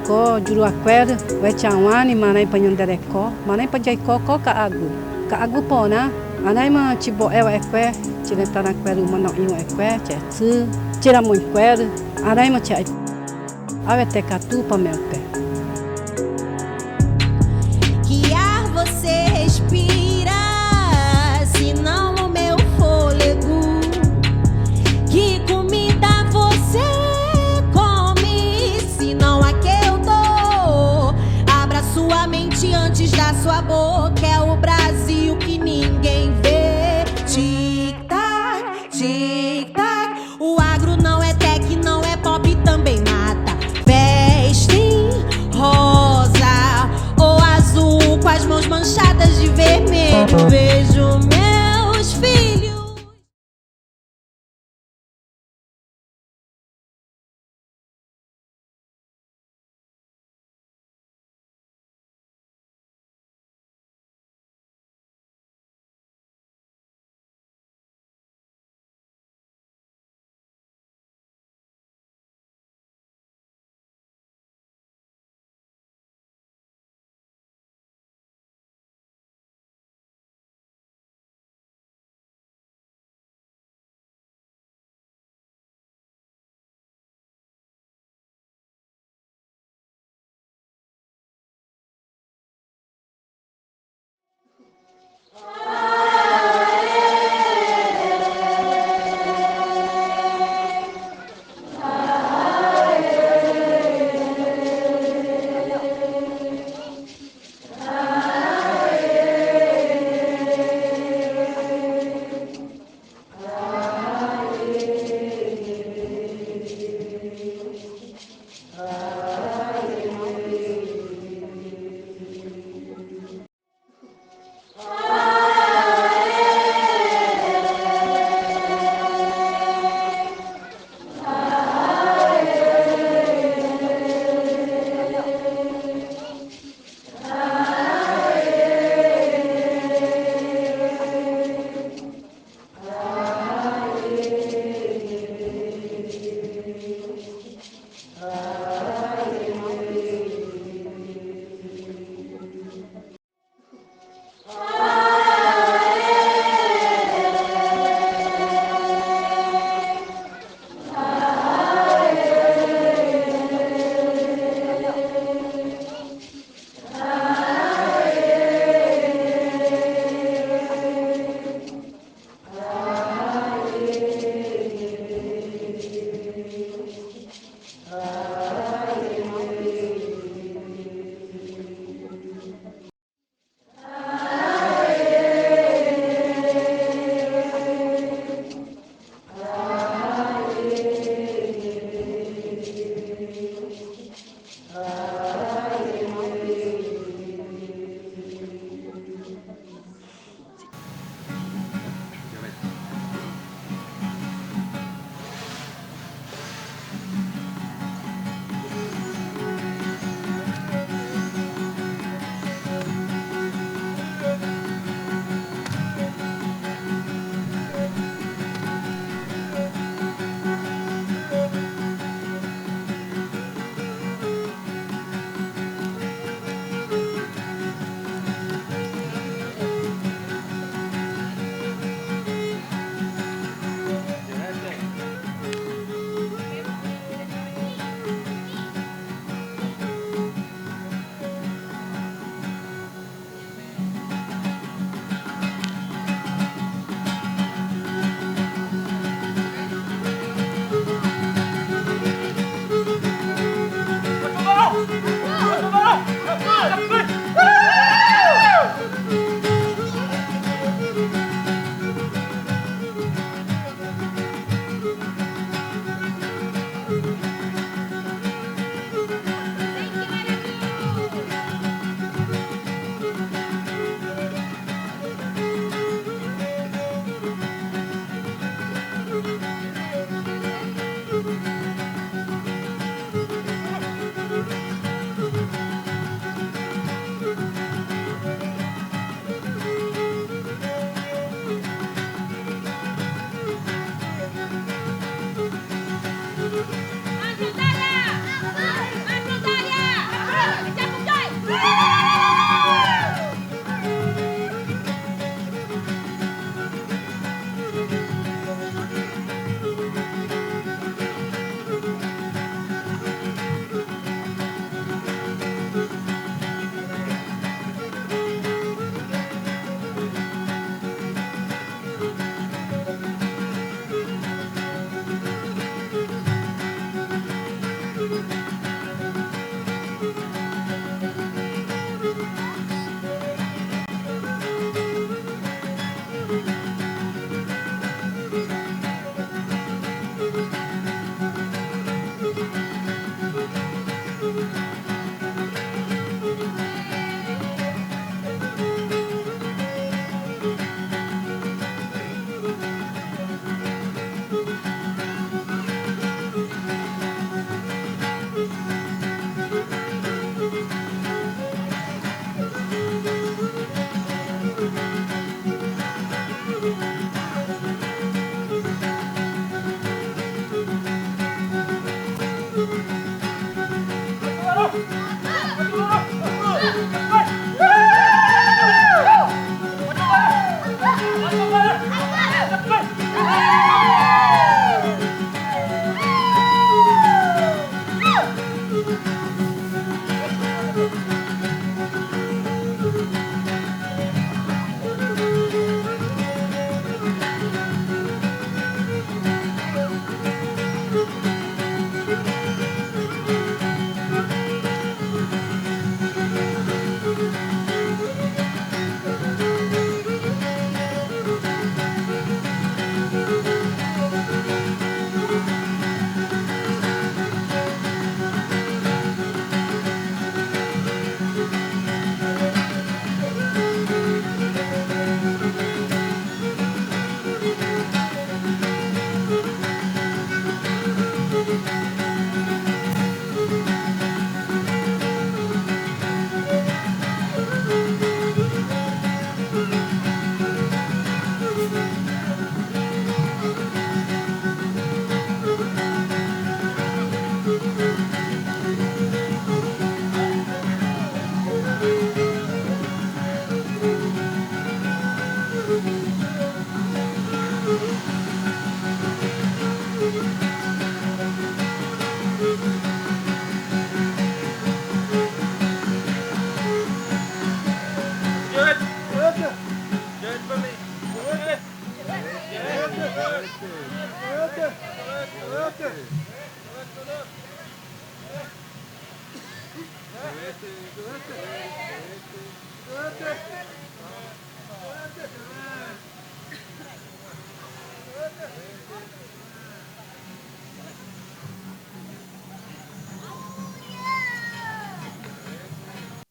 Ko Juruaquera, Wetiauani, Manai Panhanderecó, Manai Panjaicó, Coca Agu. Ka Agu Pona, Anai Ma Tibo Ewa Eque, Tirentanaquera, Mano Iu Eque, Tsu, Tiramuiquera, Anai Ma Tia, Awetecatu Pamelpe. Que ar você respira, senão o meu fôlego? Que comida você come, senão a que eu dou? Abra sua mente antes da sua boca, é o Brasil que ninguém vê. Tic-tac, tic-tac, o agro não é tech, não é pop, também mata. Vestem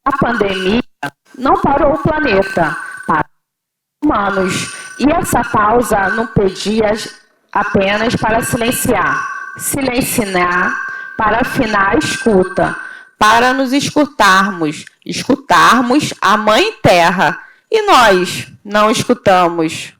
A pandemia não parou o planeta, para os humanos. E essa pausa não pedia apenas para silenciar para afinar a escuta, para nos escutarmos a Mãe Terra. E nós não escutamos.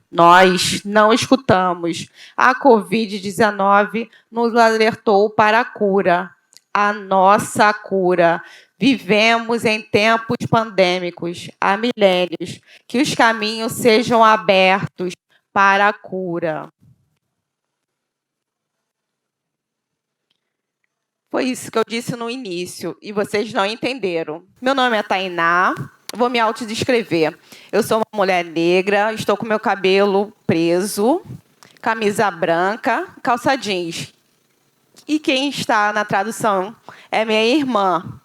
A Covid-19 nos alertou para a cura, a nossa cura. Vivemos em tempos pandêmicos, há milênios, que os caminhos sejam abertos para a cura. Foi isso que eu disse no início, e vocês não entenderam. Meu nome é Tainá, vou me autodescrever. Eu sou uma mulher negra, estou com meu cabelo preso, camisa branca, calça jeans. E quem está na tradução é minha irmã,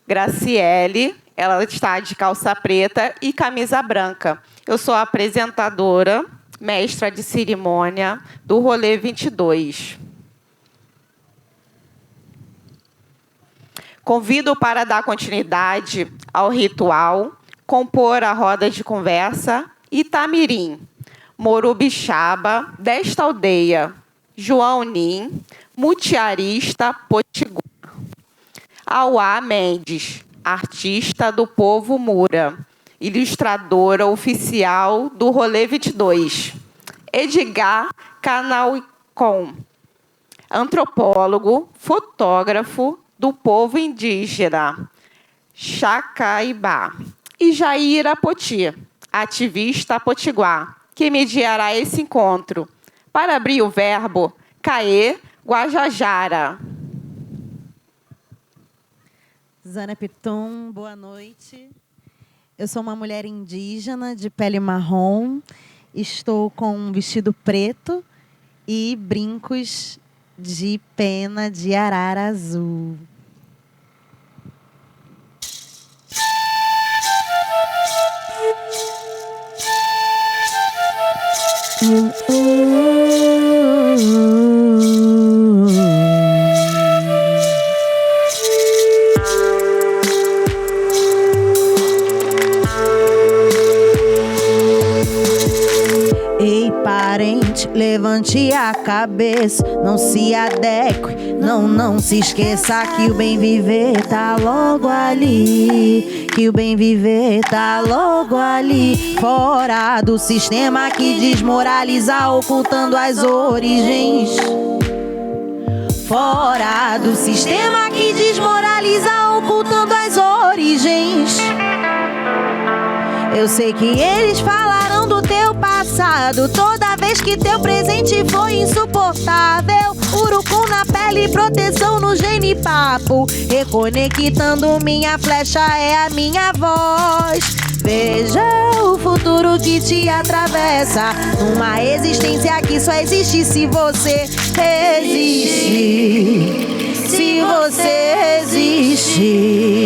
Graciele. Ela está de calça preta e camisa branca. Eu sou a apresentadora, mestra de cerimônia do Rolê 22. Convido para dar continuidade ao ritual, compor a roda de conversa Itamirim, Morubixaba, desta aldeia, João Nim, Mutiarista, Potiguar. Auá Mendes, artista do povo Mura, ilustradora oficial do Rolê 22. Edgar Canauicon, antropólogo, fotógrafo do povo indígena Chacaibá. E Jaira Poti, ativista potiguar, que mediará esse encontro. Para abrir o verbo, Caê Guajajara. Zana Piton, boa noite. Eu sou uma mulher indígena de pele marrom. Estou com um vestido preto e brincos de pena de arara azul. Ei, parente, levante a cabeça, não se adeque, não se esqueça que o bem viver tá logo ali, que o bem viver tá logo ali, fora do sistema que desmoraliza, ocultando as origens. Fora do sistema que desmoraliza, ocultando as origens. Eu sei que eles falaram do teu passado, toda vez que teu presente foi insuportável. Urucum na pele, proteção no genipapo. Reconectando minha flecha é a minha voz. Veja o futuro que te atravessa, uma existência que só existe se você existe. Se você existe.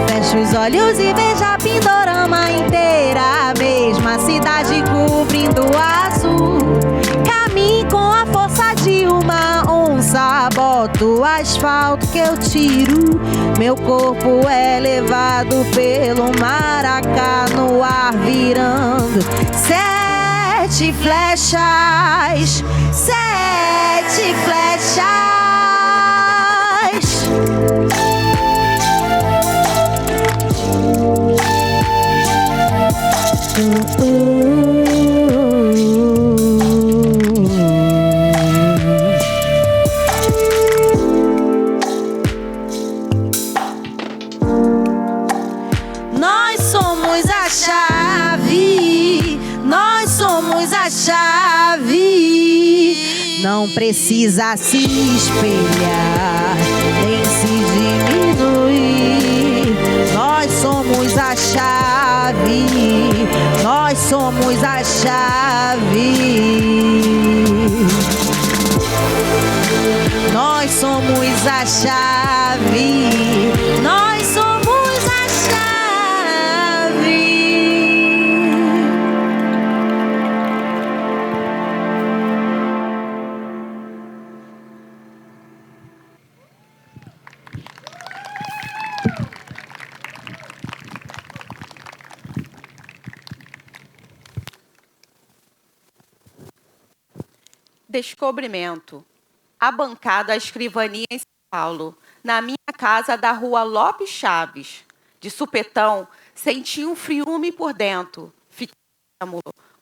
Feche os olhos e veja a Pindorama inteira, a mesma cidade cobrindo o azul. Caminhe com a força de uma onça, boto o asfalto que eu tiro. Meu corpo é levado pelo maracá no ar virando 7 flechas, 7 flechas. Nós somos a chave, nós somos a chave. Não precisa se espelhar, nem se diminuir. Nós somos a chave, nós somos a chave. Nós somos a chave, nós somos a chave. Descobrimento. A bancada, a escrivania em São Paulo, na minha casa da rua Lopes Chaves. De supetão, senti um friume por dentro. Fiquei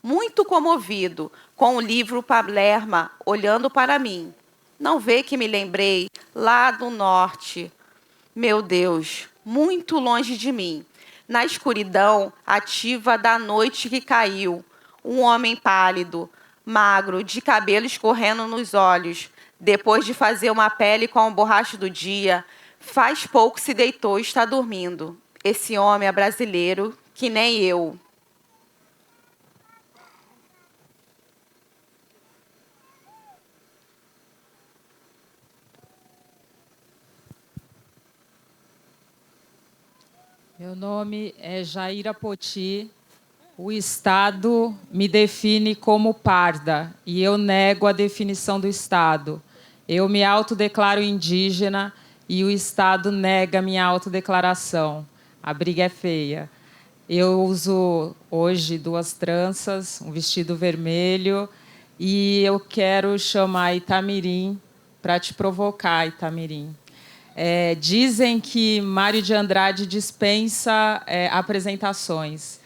muito comovido com o livro Palerma olhando para mim. Não vê que me lembrei lá do norte. Meu Deus, muito longe de mim. Na escuridão ativa da noite que caiu, um homem pálido, magro, de cabelo escorrendo nos olhos, depois de fazer uma pele com a borracha do dia, faz pouco se deitou e está dormindo. Esse homem é brasileiro, que nem eu. Meu nome é Jaira Poti. O Estado me define como parda e eu nego a definição do Estado. Eu me autodeclaro indígena e o Estado nega minha autodeclaração. A briga é feia. Eu uso hoje 2 tranças, um vestido vermelho e eu quero chamar Itamirim para te provocar, Itamirim. Dizem que Mário de Andrade dispensa apresentações.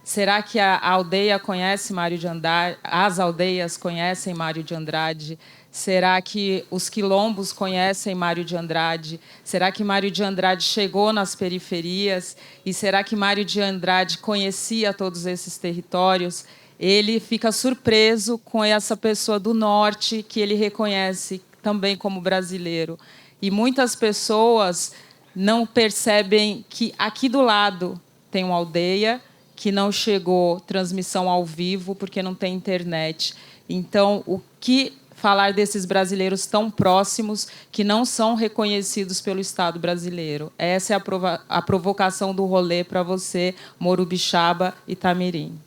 Será que a aldeia conhece Mário de Andrade? As aldeias conhecem Mário de Andrade? Será que os quilombos conhecem Mário de Andrade? Será que Mário de Andrade chegou nas periferias? E será que Mário de Andrade conhecia todos esses territórios? Ele fica surpreso com essa pessoa do norte que ele reconhece também como brasileiro. E muitas pessoas não percebem que aqui do lado tem uma aldeia que não chegou transmissão ao vivo porque não tem internet. Então, o que falar desses brasileiros tão próximos que não são reconhecidos pelo Estado brasileiro? Essa é a provocação do rolê para você, Morubixaba e Itamirim.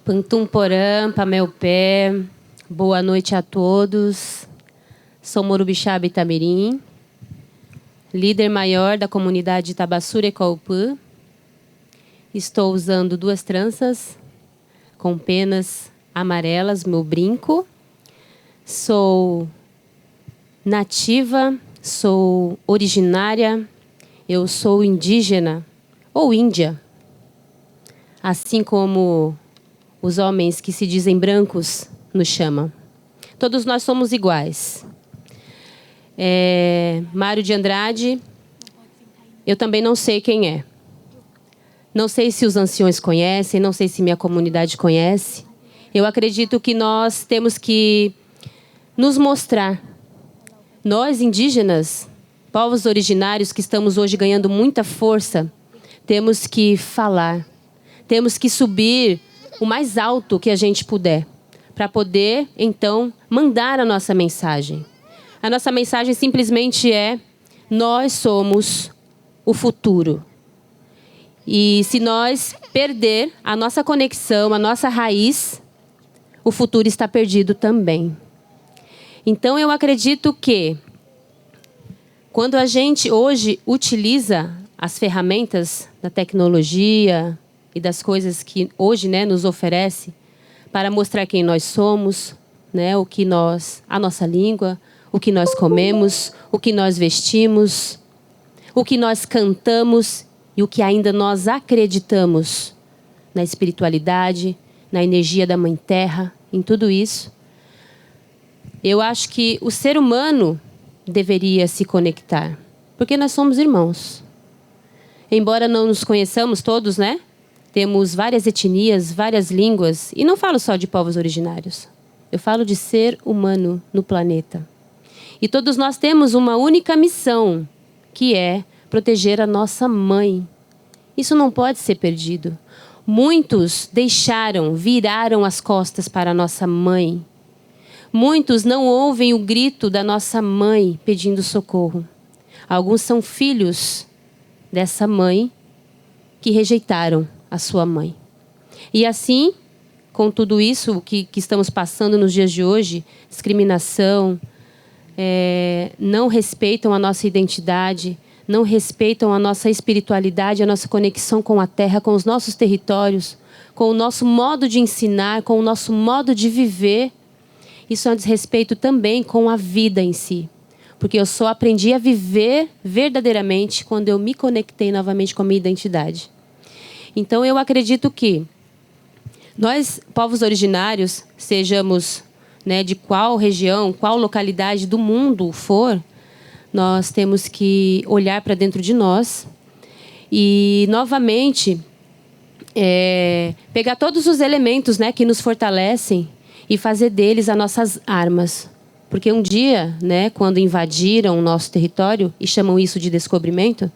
Pantum Porã, Pamel Pé, boa noite a todos. Sou Morubixaba Itamirim. líder maior da comunidade Tabassura e Caupã. Estou usando 2 tranças com penas amarelas, meu brinco. Sou nativa, sou originária, eu sou indígena ou índia. Assim como os homens que se dizem brancos nos chamam. Todos nós somos iguais. Mário de Andrade, eu também não sei quem é. Não sei se os anciões conhecem, não sei se minha comunidade conhece. Eu acredito que nós temos que nos mostrar. Nós, indígenas, povos originários que estamos hoje ganhando muita força, temos que falar. Temos que subir o mais alto que a gente puder, para poder, então, mandar a nossa mensagem. A nossa mensagem simplesmente é: nós somos o futuro. E se nós perder a nossa conexão, a nossa raiz, o futuro está perdido também. Então, eu acredito que, quando a gente hoje utiliza as ferramentas da tecnologia e das coisas que hoje, né, nos oferece para mostrar quem nós somos, né, a nossa língua, o que nós comemos, o que nós vestimos, o que nós cantamos e o que ainda nós acreditamos na espiritualidade, na energia da Mãe Terra, em tudo isso. Eu acho que o ser humano deveria se conectar, porque nós somos irmãos. Embora não nos conheçamos todos, né? Temos várias etnias, várias línguas, e não falo só de povos originários. Eu falo de ser humano no planeta. E todos nós temos uma única missão, que é proteger a nossa mãe. Isso não pode ser perdido. Muitos viraram as costas para a nossa mãe. Muitos não ouvem o grito da nossa mãe pedindo socorro. Alguns são filhos dessa mãe que rejeitaram a sua mãe. E assim, com tudo isso que estamos passando nos dias de hoje, discriminação, não respeitam a nossa identidade, não respeitam a nossa espiritualidade, a nossa conexão com a terra, com os nossos territórios, com o nosso modo de ensinar, com o nosso modo de viver. Isso é um desrespeito também com a vida em si. Porque eu só aprendi a viver verdadeiramente quando eu me conectei novamente com a minha identidade. Então, eu acredito que nós, povos originários, sejamos, né, de qual região, qual localidade do mundo for, nós temos que olhar para dentro de nós e, novamente, pegar todos os elementos, né, que nos fortalecem e fazer deles as nossas armas. Porque um dia, né, quando invadiram o nosso território, e chamam isso de descobrimento,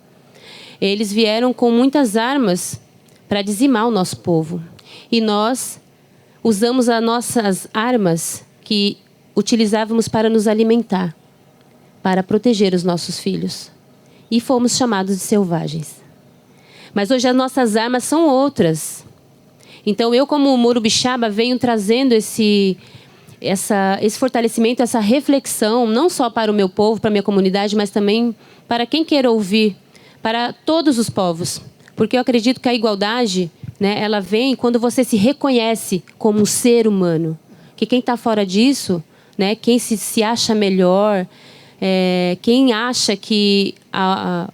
eles vieram com muitas armas para dizimar o nosso povo. E nós usamos as nossas armas que utilizávamos para nos alimentar, para proteger os nossos filhos. E fomos chamados de selvagens. Mas hoje as nossas armas são outras. Então eu, como Morubixaba, venho trazendo esse fortalecimento, essa reflexão, não só para o meu povo, para a minha comunidade, mas também para quem queira ouvir, para todos os povos. Porque eu acredito que a igualdade, né, ela vem quando você se reconhece como um ser humano. Que quem está fora disso, né, quem se acha melhor, quem acha que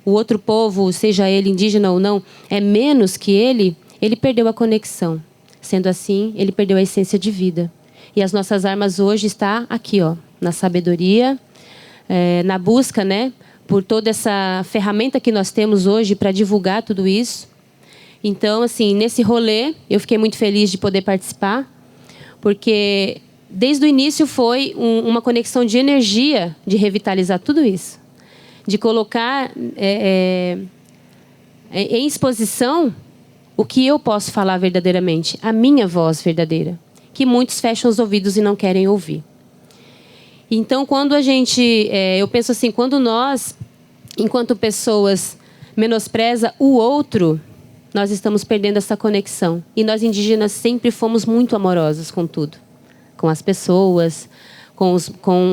o outro povo, seja ele indígena ou não, é menos que ele perdeu a conexão. Sendo assim, ele perdeu a essência de vida. E as nossas armas hoje estão aqui, ó, na sabedoria, na busca, né, por toda essa ferramenta que nós temos hoje para divulgar tudo isso. Então, assim, nesse rolê, eu fiquei muito feliz de poder participar, porque desde o início foi uma conexão de energia de revitalizar tudo isso. De colocar em exposição o que eu posso falar verdadeiramente, a minha voz verdadeira, que muitos fecham os ouvidos e não querem ouvir. Então, quando eu penso assim, quando nós, enquanto pessoas, menospreza o outro, nós estamos perdendo essa conexão. E nós indígenas sempre fomos muito amorosos com tudo. Com as pessoas,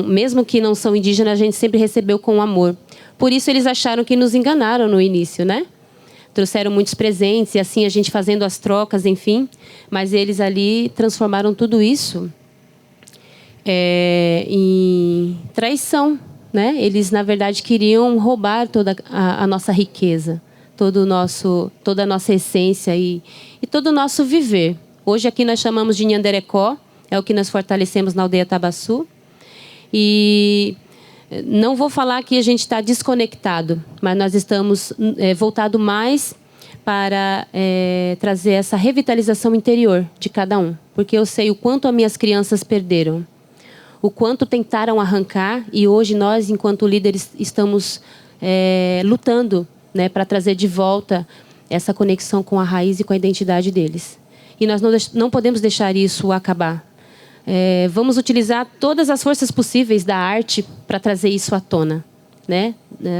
mesmo que não são indígenas, a gente sempre recebeu com amor. Por isso eles acharam que nos enganaram no início, né? Trouxeram muitos presentes e assim a gente fazendo as trocas, enfim. Mas eles ali transformaram tudo isso em traição, né? Eles, na verdade, queriam roubar toda a nossa riqueza, toda a nossa essência e todo o nosso viver. Hoje aqui nós chamamos de Nhanderecó, é o que nós fortalecemos na aldeia Tabaçu. E não vou falar que a gente está desconectado, mas nós estamos voltados mais para trazer essa revitalização interior de cada um. Porque eu sei o quanto as minhas crianças perderam, o quanto tentaram arrancar, e hoje nós, enquanto líderes, estamos lutando, né, para trazer de volta essa conexão com a raiz e com a identidade deles. E nós não podemos deixar isso acabar. Vamos utilizar todas as forças possíveis da arte para trazer isso à tona, né?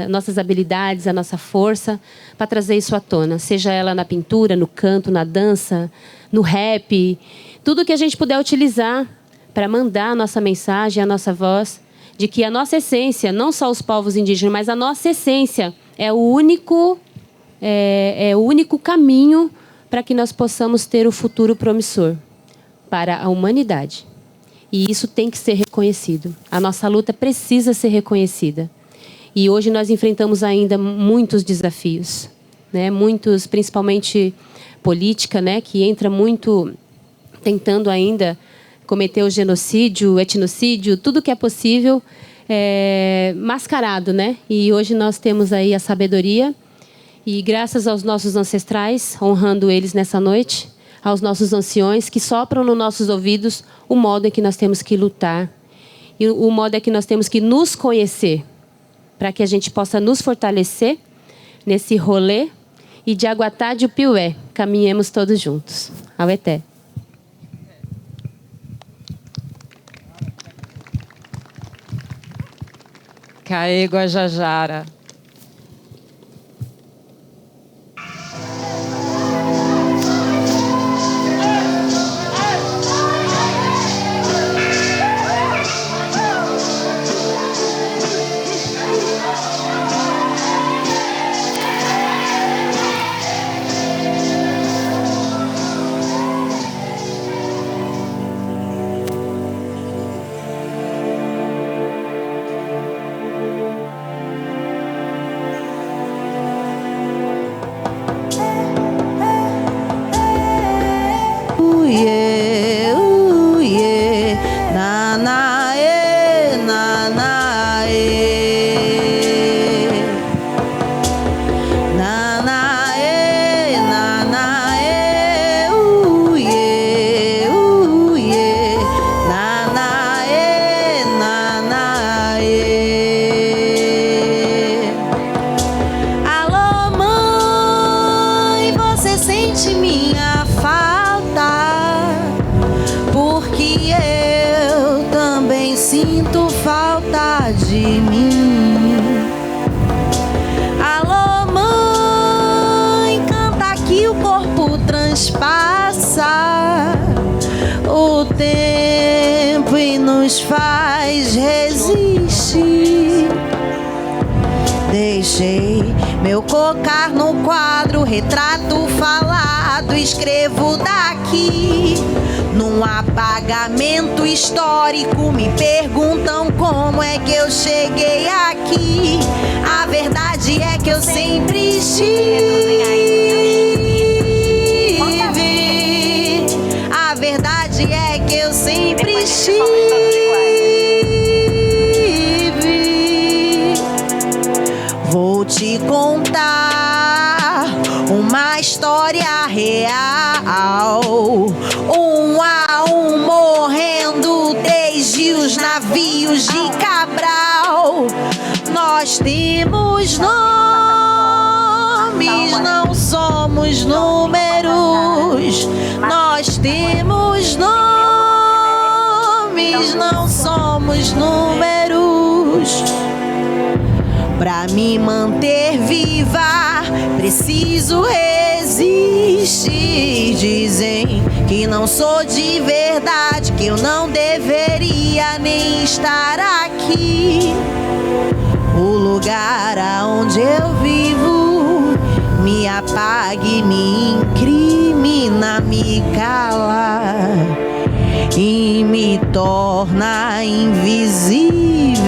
Nossas habilidades, a nossa força, para trazer isso à tona. Seja ela na pintura, no canto, na dança, no rap. Tudo que a gente puder utilizar para mandar a nossa mensagem, a nossa voz, de que a nossa essência, não só os povos indígenas, mas a nossa essência é o único caminho para que nós possamos ter o futuro promissor para a humanidade. E isso tem que ser reconhecido. A nossa luta precisa ser reconhecida. E hoje nós enfrentamos ainda muitos desafios, né? Muitos, principalmente política, né? Que entra muito tentando ainda cometer o genocídio, o etnocídio, tudo que é possível, mascarado, né? E hoje nós temos aí a sabedoria e graças aos nossos ancestrais, honrando eles nessa noite, aos nossos anciões que sopram nos nossos ouvidos o modo em que nós temos que lutar e o modo em que nós temos que nos conhecer para que a gente possa nos fortalecer nesse rolê e de Aguatá de Upiué, caminhemos todos juntos. Aueté. Caê Guajajara. Faz resistir. Deixei meu cocar no quadro, retrato falado, escrevo daqui. Num apagamento histórico, me perguntam como é que eu cheguei aqui. A verdade é que eu sempre estive. A verdade é que eu sempre estive. Vou te contar uma história real, um a um morrendo desde os navios de Cabral. Nós temos nomes, não somos números. Nós temos nomes, não somos números. Pra me manter viva, preciso resistir. Dizem que não sou de verdade, que eu não deveria nem estar aqui. O lugar aonde eu vivo me apague, me incrimina, me cala e me torna invisível.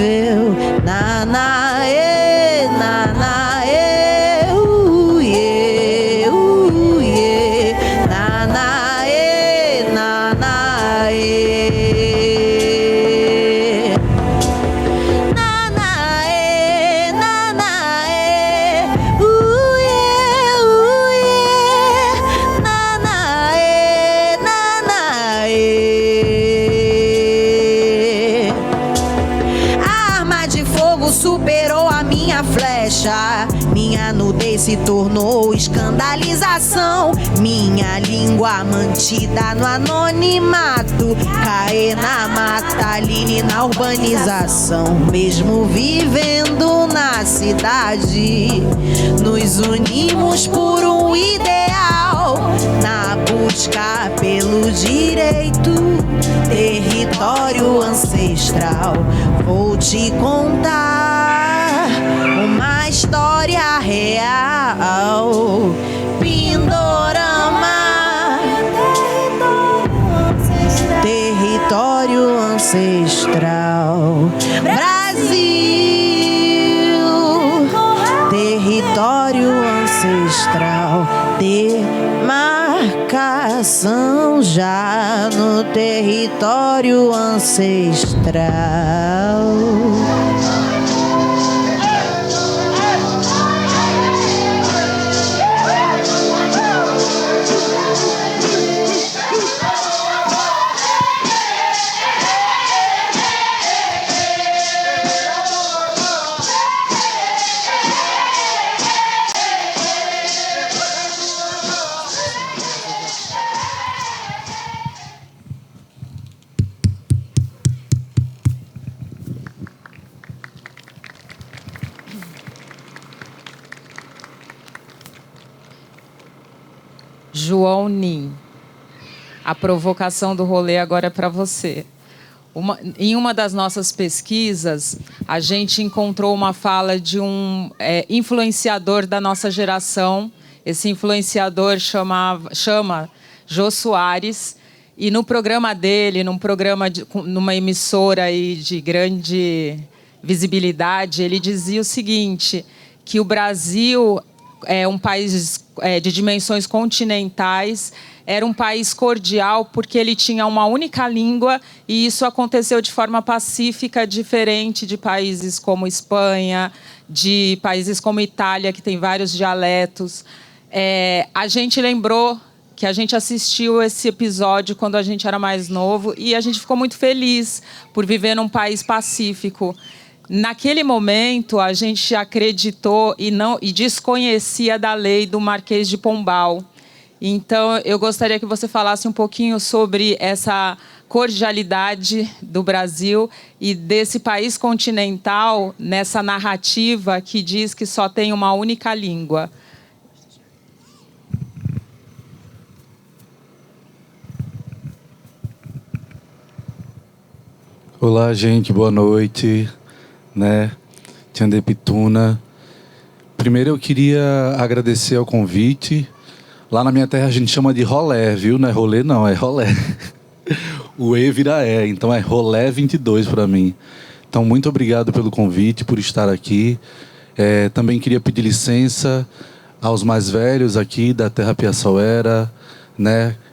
Nanaê, nanaê, uiê, uiê, nanaê, nanaê. Nanaê, nanaê, uiê, uiê, nanaê, nanaê. A arma de fogo superou a minha flecha. Minha nudez se tornou escandalização. Minha língua mantida no anonimato. Cair na mata, Aline, na urbanização. Mesmo vivendo na cidade, nos unimos por um ideal. Na busca pelo direito, território ancestral. Vou te contar uma história real. Pindorama, território ancestral. Brasil, território ancestral. Demarcação já no território ancestral. João Nin, a provocação do rolê agora é para você. Em uma das nossas pesquisas, a gente encontrou uma fala de um influenciador da nossa geração. Esse influenciador chama Jô Soares. E no programa dele, numa emissora aí de grande visibilidade, ele dizia o seguinte, que o Brasil é um país de dimensões continentais, era um país cordial porque ele tinha uma única língua e isso aconteceu de forma pacífica, diferente de países como Espanha, de países como Itália, que tem vários dialetos. A gente lembrou que a gente assistiu esse episódio quando a gente era mais novo e a gente ficou muito feliz por viver num país pacífico. Naquele momento, a gente acreditou e desconhecia da lei do Marquês de Pombal. Então, eu gostaria que você falasse um pouquinho sobre essa cordialidade do Brasil e desse país continental nessa narrativa que diz que só tem uma única língua. Olá, gente, boa noite. Tiande Pituna. Primeiro eu queria agradecer ao convite. Lá na minha terra a gente chama de rolé, viu? Não é rolê não, é rolé. O E vira E, então é rolé 22 para mim. Então muito obrigado pelo convite, por estar aqui. Também queria pedir licença aos mais velhos aqui da terra Piaçauera,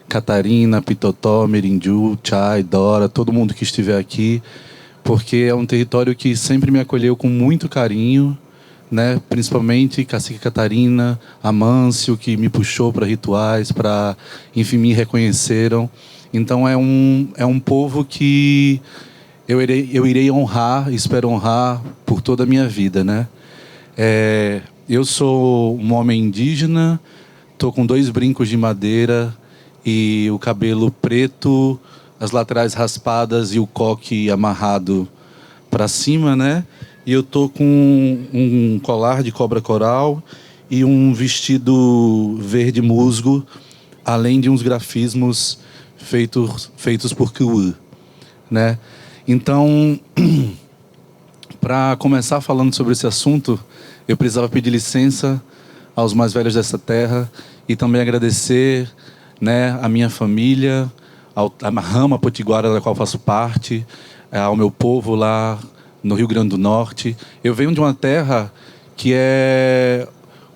Catarina, Pitotó, Merindu, Chay, Dora, todo mundo que estiver aqui, porque é um território que sempre me acolheu com muito carinho, principalmente Cacique Catarina, Amâncio, que me puxou para rituais, enfim, me reconheceram. Então é um povo que eu irei honrar, espero honrar por toda a minha vida, Eu sou um homem indígena, estou com 2 brincos de madeira e o cabelo preto, as laterais raspadas e o coque amarrado para cima, E eu tô com um colar de cobra coral e um vestido verde musgo, além de uns grafismos feitos por Kiwi, Então, Para começar falando sobre esse assunto, eu precisava pedir licença aos mais velhos dessa terra e também agradecer, né, a minha família, à rama potiguara da qual faço parte, ao meu povo lá no Rio Grande do Norte. Eu venho de uma terra que é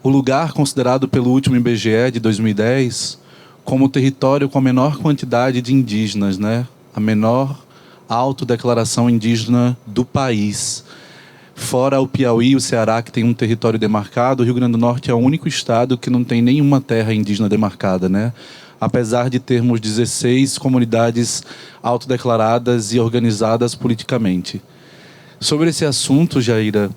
o lugar considerado pelo último IBGE de 2010 como o território com a menor quantidade de indígenas, né? A menor autodeclaração indígena do país. Fora o Piauí e o Ceará, que tem um território demarcado, o Rio Grande do Norte é o único estado que não tem nenhuma terra indígena demarcada, né? Apesar de termos 16 comunidades autodeclaradas e organizadas politicamente. Sobre esse assunto, Jaira,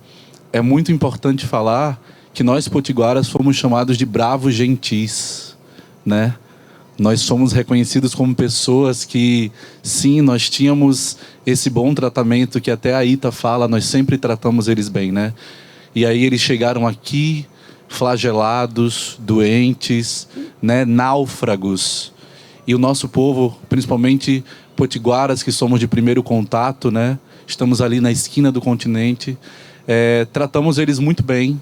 é muito importante falar que nós potiguaras fomos chamados de bravos gentis, né? Nós somos reconhecidos como pessoas que, sim, nós tínhamos esse bom tratamento que até a Ita fala, nós sempre tratamos eles bem, né? E aí eles chegaram aqui flagelados, doentes, né, náufragos. E o nosso povo, principalmente potiguaras, que somos de primeiro contato, né? Estamos ali na esquina do continente, tratamos eles muito bem.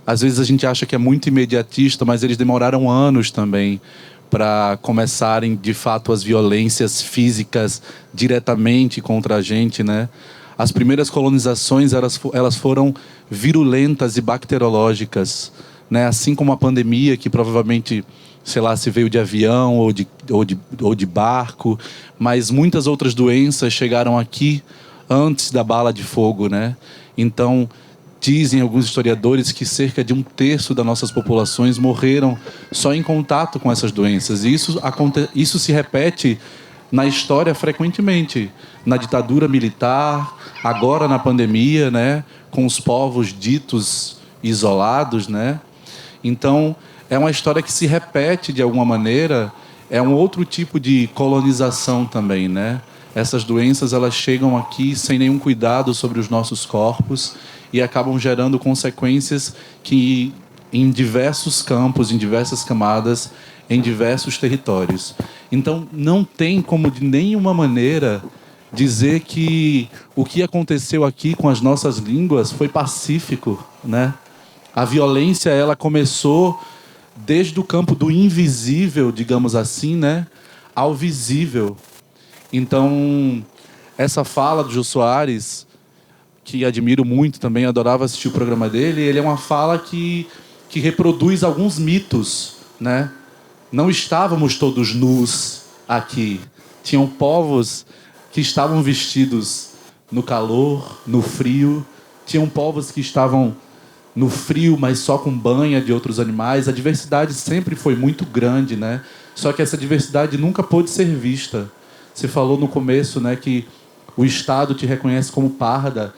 Às vezes a gente acha que é muito imediatista, mas eles demoraram anos também para começarem, de fato, as violências físicas diretamente contra a gente, né? As primeiras colonizações, elas foram virulentas e bacteriológicas, né? Assim como a pandemia, que provavelmente, sei lá, se veio de avião ou de barco, mas muitas outras doenças chegaram aqui antes da bala de fogo, né? Então, dizem alguns historiadores que cerca de 1/3 das nossas populações morreram só em contato com essas doenças. E isso se repete na história frequentemente. Na ditadura militar, agora na pandemia, né? Com os povos ditos isolados, né? Então, é uma história que se repete de alguma maneira. É um outro tipo de colonização também, né? Essas doenças, elas chegam aqui sem nenhum cuidado sobre os nossos corpos e acabam gerando consequências que, em diversos campos, em diversas camadas, em diversos territórios. Então, não tem como, de nenhuma maneira, dizer que o que aconteceu aqui com as nossas línguas foi pacífico, né? A violência, ela começou desde o campo do invisível, digamos assim, né, ao visível. Então, essa fala do Jô Soares, que admiro muito também, adorava assistir o programa dele, ele é uma fala que reproduz alguns mitos, né? Não estávamos todos nus aqui. Tinham povos que estavam vestidos no calor, no frio. Tinham povos que estavam no frio, mas só com banha de outros animais. A diversidade sempre foi muito grande, né? Só que essa diversidade nunca pôde ser vista. Você falou no começo, né, que o Estado te reconhece como parda.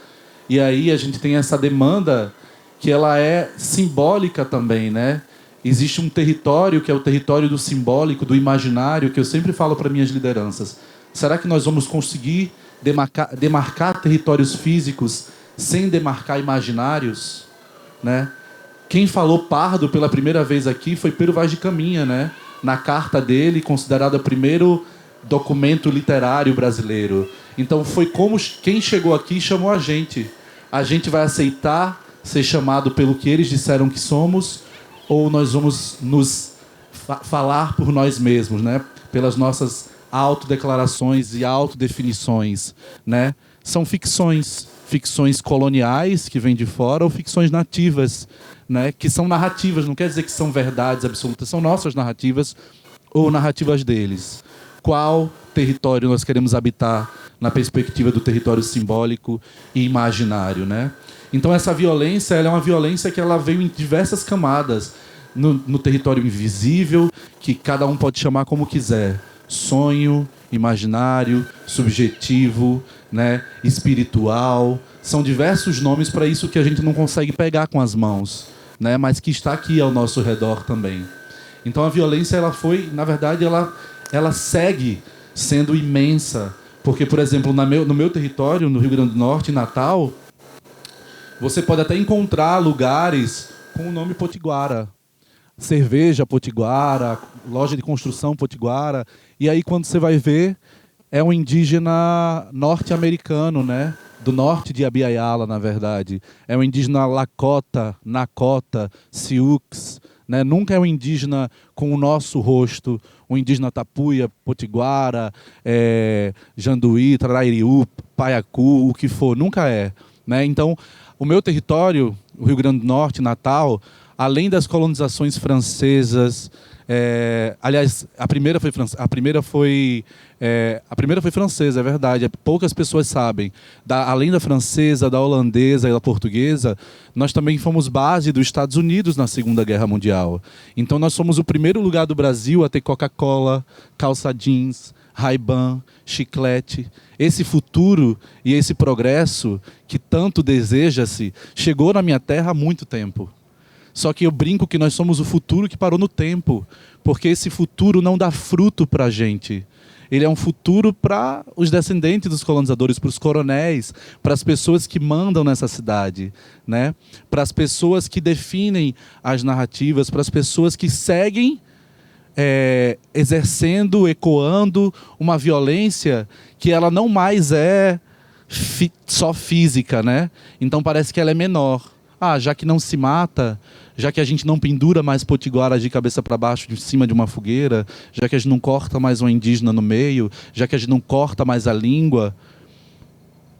E aí a gente tem essa demanda que ela é simbólica também, né? Existe um território que é o território do simbólico, do imaginário, que eu sempre falo para minhas lideranças. Será que nós vamos conseguir demarcar territórios físicos sem demarcar imaginários, né? Quem falou pardo pela primeira vez aqui foi Pero Vaz de Caminha, né? Na carta dele, considerada o primeiro documento literário brasileiro. Então foi como quem chegou aqui chamou a gente. A gente vai aceitar ser chamado pelo que eles disseram que somos, ou nós vamos nos falar por nós mesmos, né? Pelas nossas autodeclarações e autodefinições, né? São ficções coloniais que vêm de fora ou ficções nativas, né? Que são narrativas, não quer dizer que são verdades absolutas, são nossas narrativas ou narrativas deles. Qual território nós queremos habitar na perspectiva do território simbólico e imaginário, né? Então essa violência, ela é uma violência que ela veio em diversas camadas. No território invisível, que cada um pode chamar como quiser. Sonho, imaginário, subjetivo, né? Espiritual. São diversos nomes para isso que a gente não consegue pegar com as mãos, né? Mas que está aqui ao nosso redor também. Então a violência, ela foi, na verdade, ela segue sendo imensa. Porque, por exemplo, no meu território, no Rio Grande do Norte, em Natal, você pode até encontrar lugares com o nome potiguara. Cerveja potiguara, loja de construção potiguara. E aí, quando você vai ver, é um indígena norte-americano, né? do norte de Abiyala, na verdade. É um indígena Lakota, Nakota, Sioux, né? Nunca é um indígena com o nosso rosto, um indígena Tapuia, Potiguara, Janduí, Trarairiú, Paiacu, o que for, nunca é, né? Então, o meu território, o Rio Grande do Norte, Natal, além das colonizações francesas, aliás, a primeira foi francesa, é verdade. Poucas pessoas sabem. Além da francesa, da holandesa e da portuguesa, nós também fomos base dos Estados Unidos na Segunda Guerra Mundial. Então, nós somos o primeiro lugar do Brasil a ter Coca-Cola, calça jeans, Ray-Ban, chiclete. Esse futuro e esse progresso que tanto deseja-se chegou na minha terra há muito tempo. Só que eu brinco que nós somos o futuro que parou no tempo, porque esse futuro não dá fruto para a gente. Ele é um futuro para os descendentes dos colonizadores, para os coronéis, para as pessoas que mandam nessa cidade, né? Para as pessoas que definem as narrativas, para as pessoas que seguem exercendo, ecoando uma violência que ela não mais é só física, né? Então parece que ela é menor. Já que não se mata, já que a gente não pendura mais potiguara de cabeça para baixo, de cima de uma fogueira, já que a gente não corta mais uma indígena no meio, já que a gente não corta mais a língua,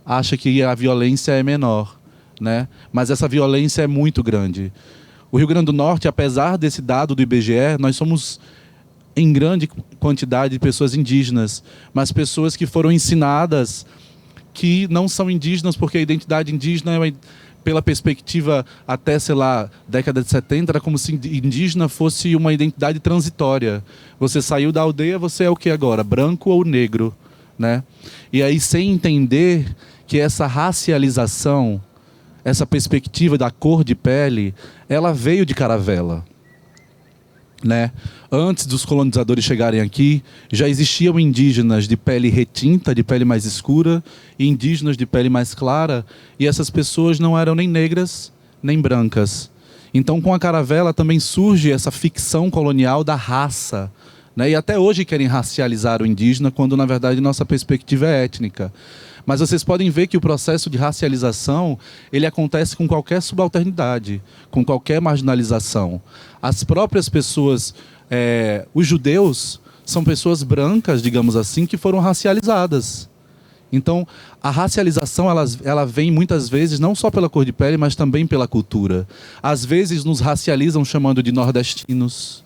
acha que a violência é menor, né? Mas essa violência é muito grande. O Rio Grande do Norte, apesar desse dado do IBGE, nós somos em grande quantidade de pessoas indígenas, mas pessoas que foram ensinadas que não são indígenas porque a identidade indígena é pela perspectiva até, sei lá, década de 70, era como se indígena fosse uma identidade transitória. Você saiu da aldeia, você é o que agora? Branco ou negro, né? E aí, sem entender que essa racialização, essa perspectiva da cor de pele, ela veio de Caravela, né? Antes dos colonizadores chegarem aqui, já existiam indígenas de pele retinta, de pele mais escura, e indígenas de pele mais clara, e essas pessoas não eram nem negras, nem brancas. Então, com a Caravela também surge essa ficção colonial da raça, né? E até hoje querem racializar o indígena, quando na verdade nossa perspectiva é étnica. Mas vocês podem ver que o processo de racialização, ele acontece com qualquer subalternidade, com qualquer marginalização. As próprias pessoas, os judeus, são pessoas brancas, digamos assim, que foram racializadas. Então, a racialização, ela vem muitas vezes não só pela cor de pele, mas também pela cultura. Às vezes nos racializam chamando de nordestinos,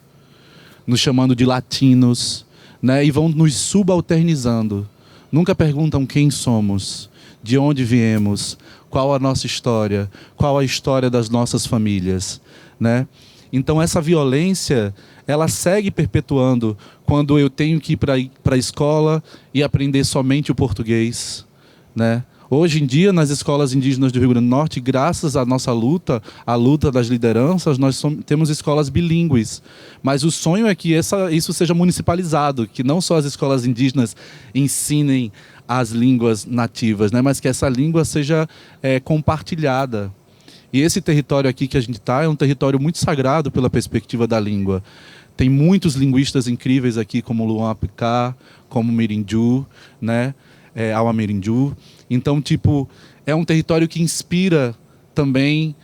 nos chamando de latinos, né? E vão nos subalternizando. Nunca perguntam quem somos, de onde viemos, qual a nossa história, qual a história das nossas famílias, né? Então essa violência, ela segue perpetuando quando eu tenho que ir para a escola e aprender somente o português, né? Hoje em dia, nas escolas indígenas do Rio Grande do Norte, graças à nossa luta, à luta das lideranças, nós temos escolas bilíngues. Mas o sonho é que isso seja municipalizado, que não só as escolas indígenas ensinem as línguas nativas, né, mas que essa língua seja compartilhada. E esse território aqui que a gente está é um território muito sagrado pela perspectiva da língua. Tem muitos linguistas incríveis aqui, como Luan Apicá, como Mirinju, né? Awamirinju. Então, é um território que inspira também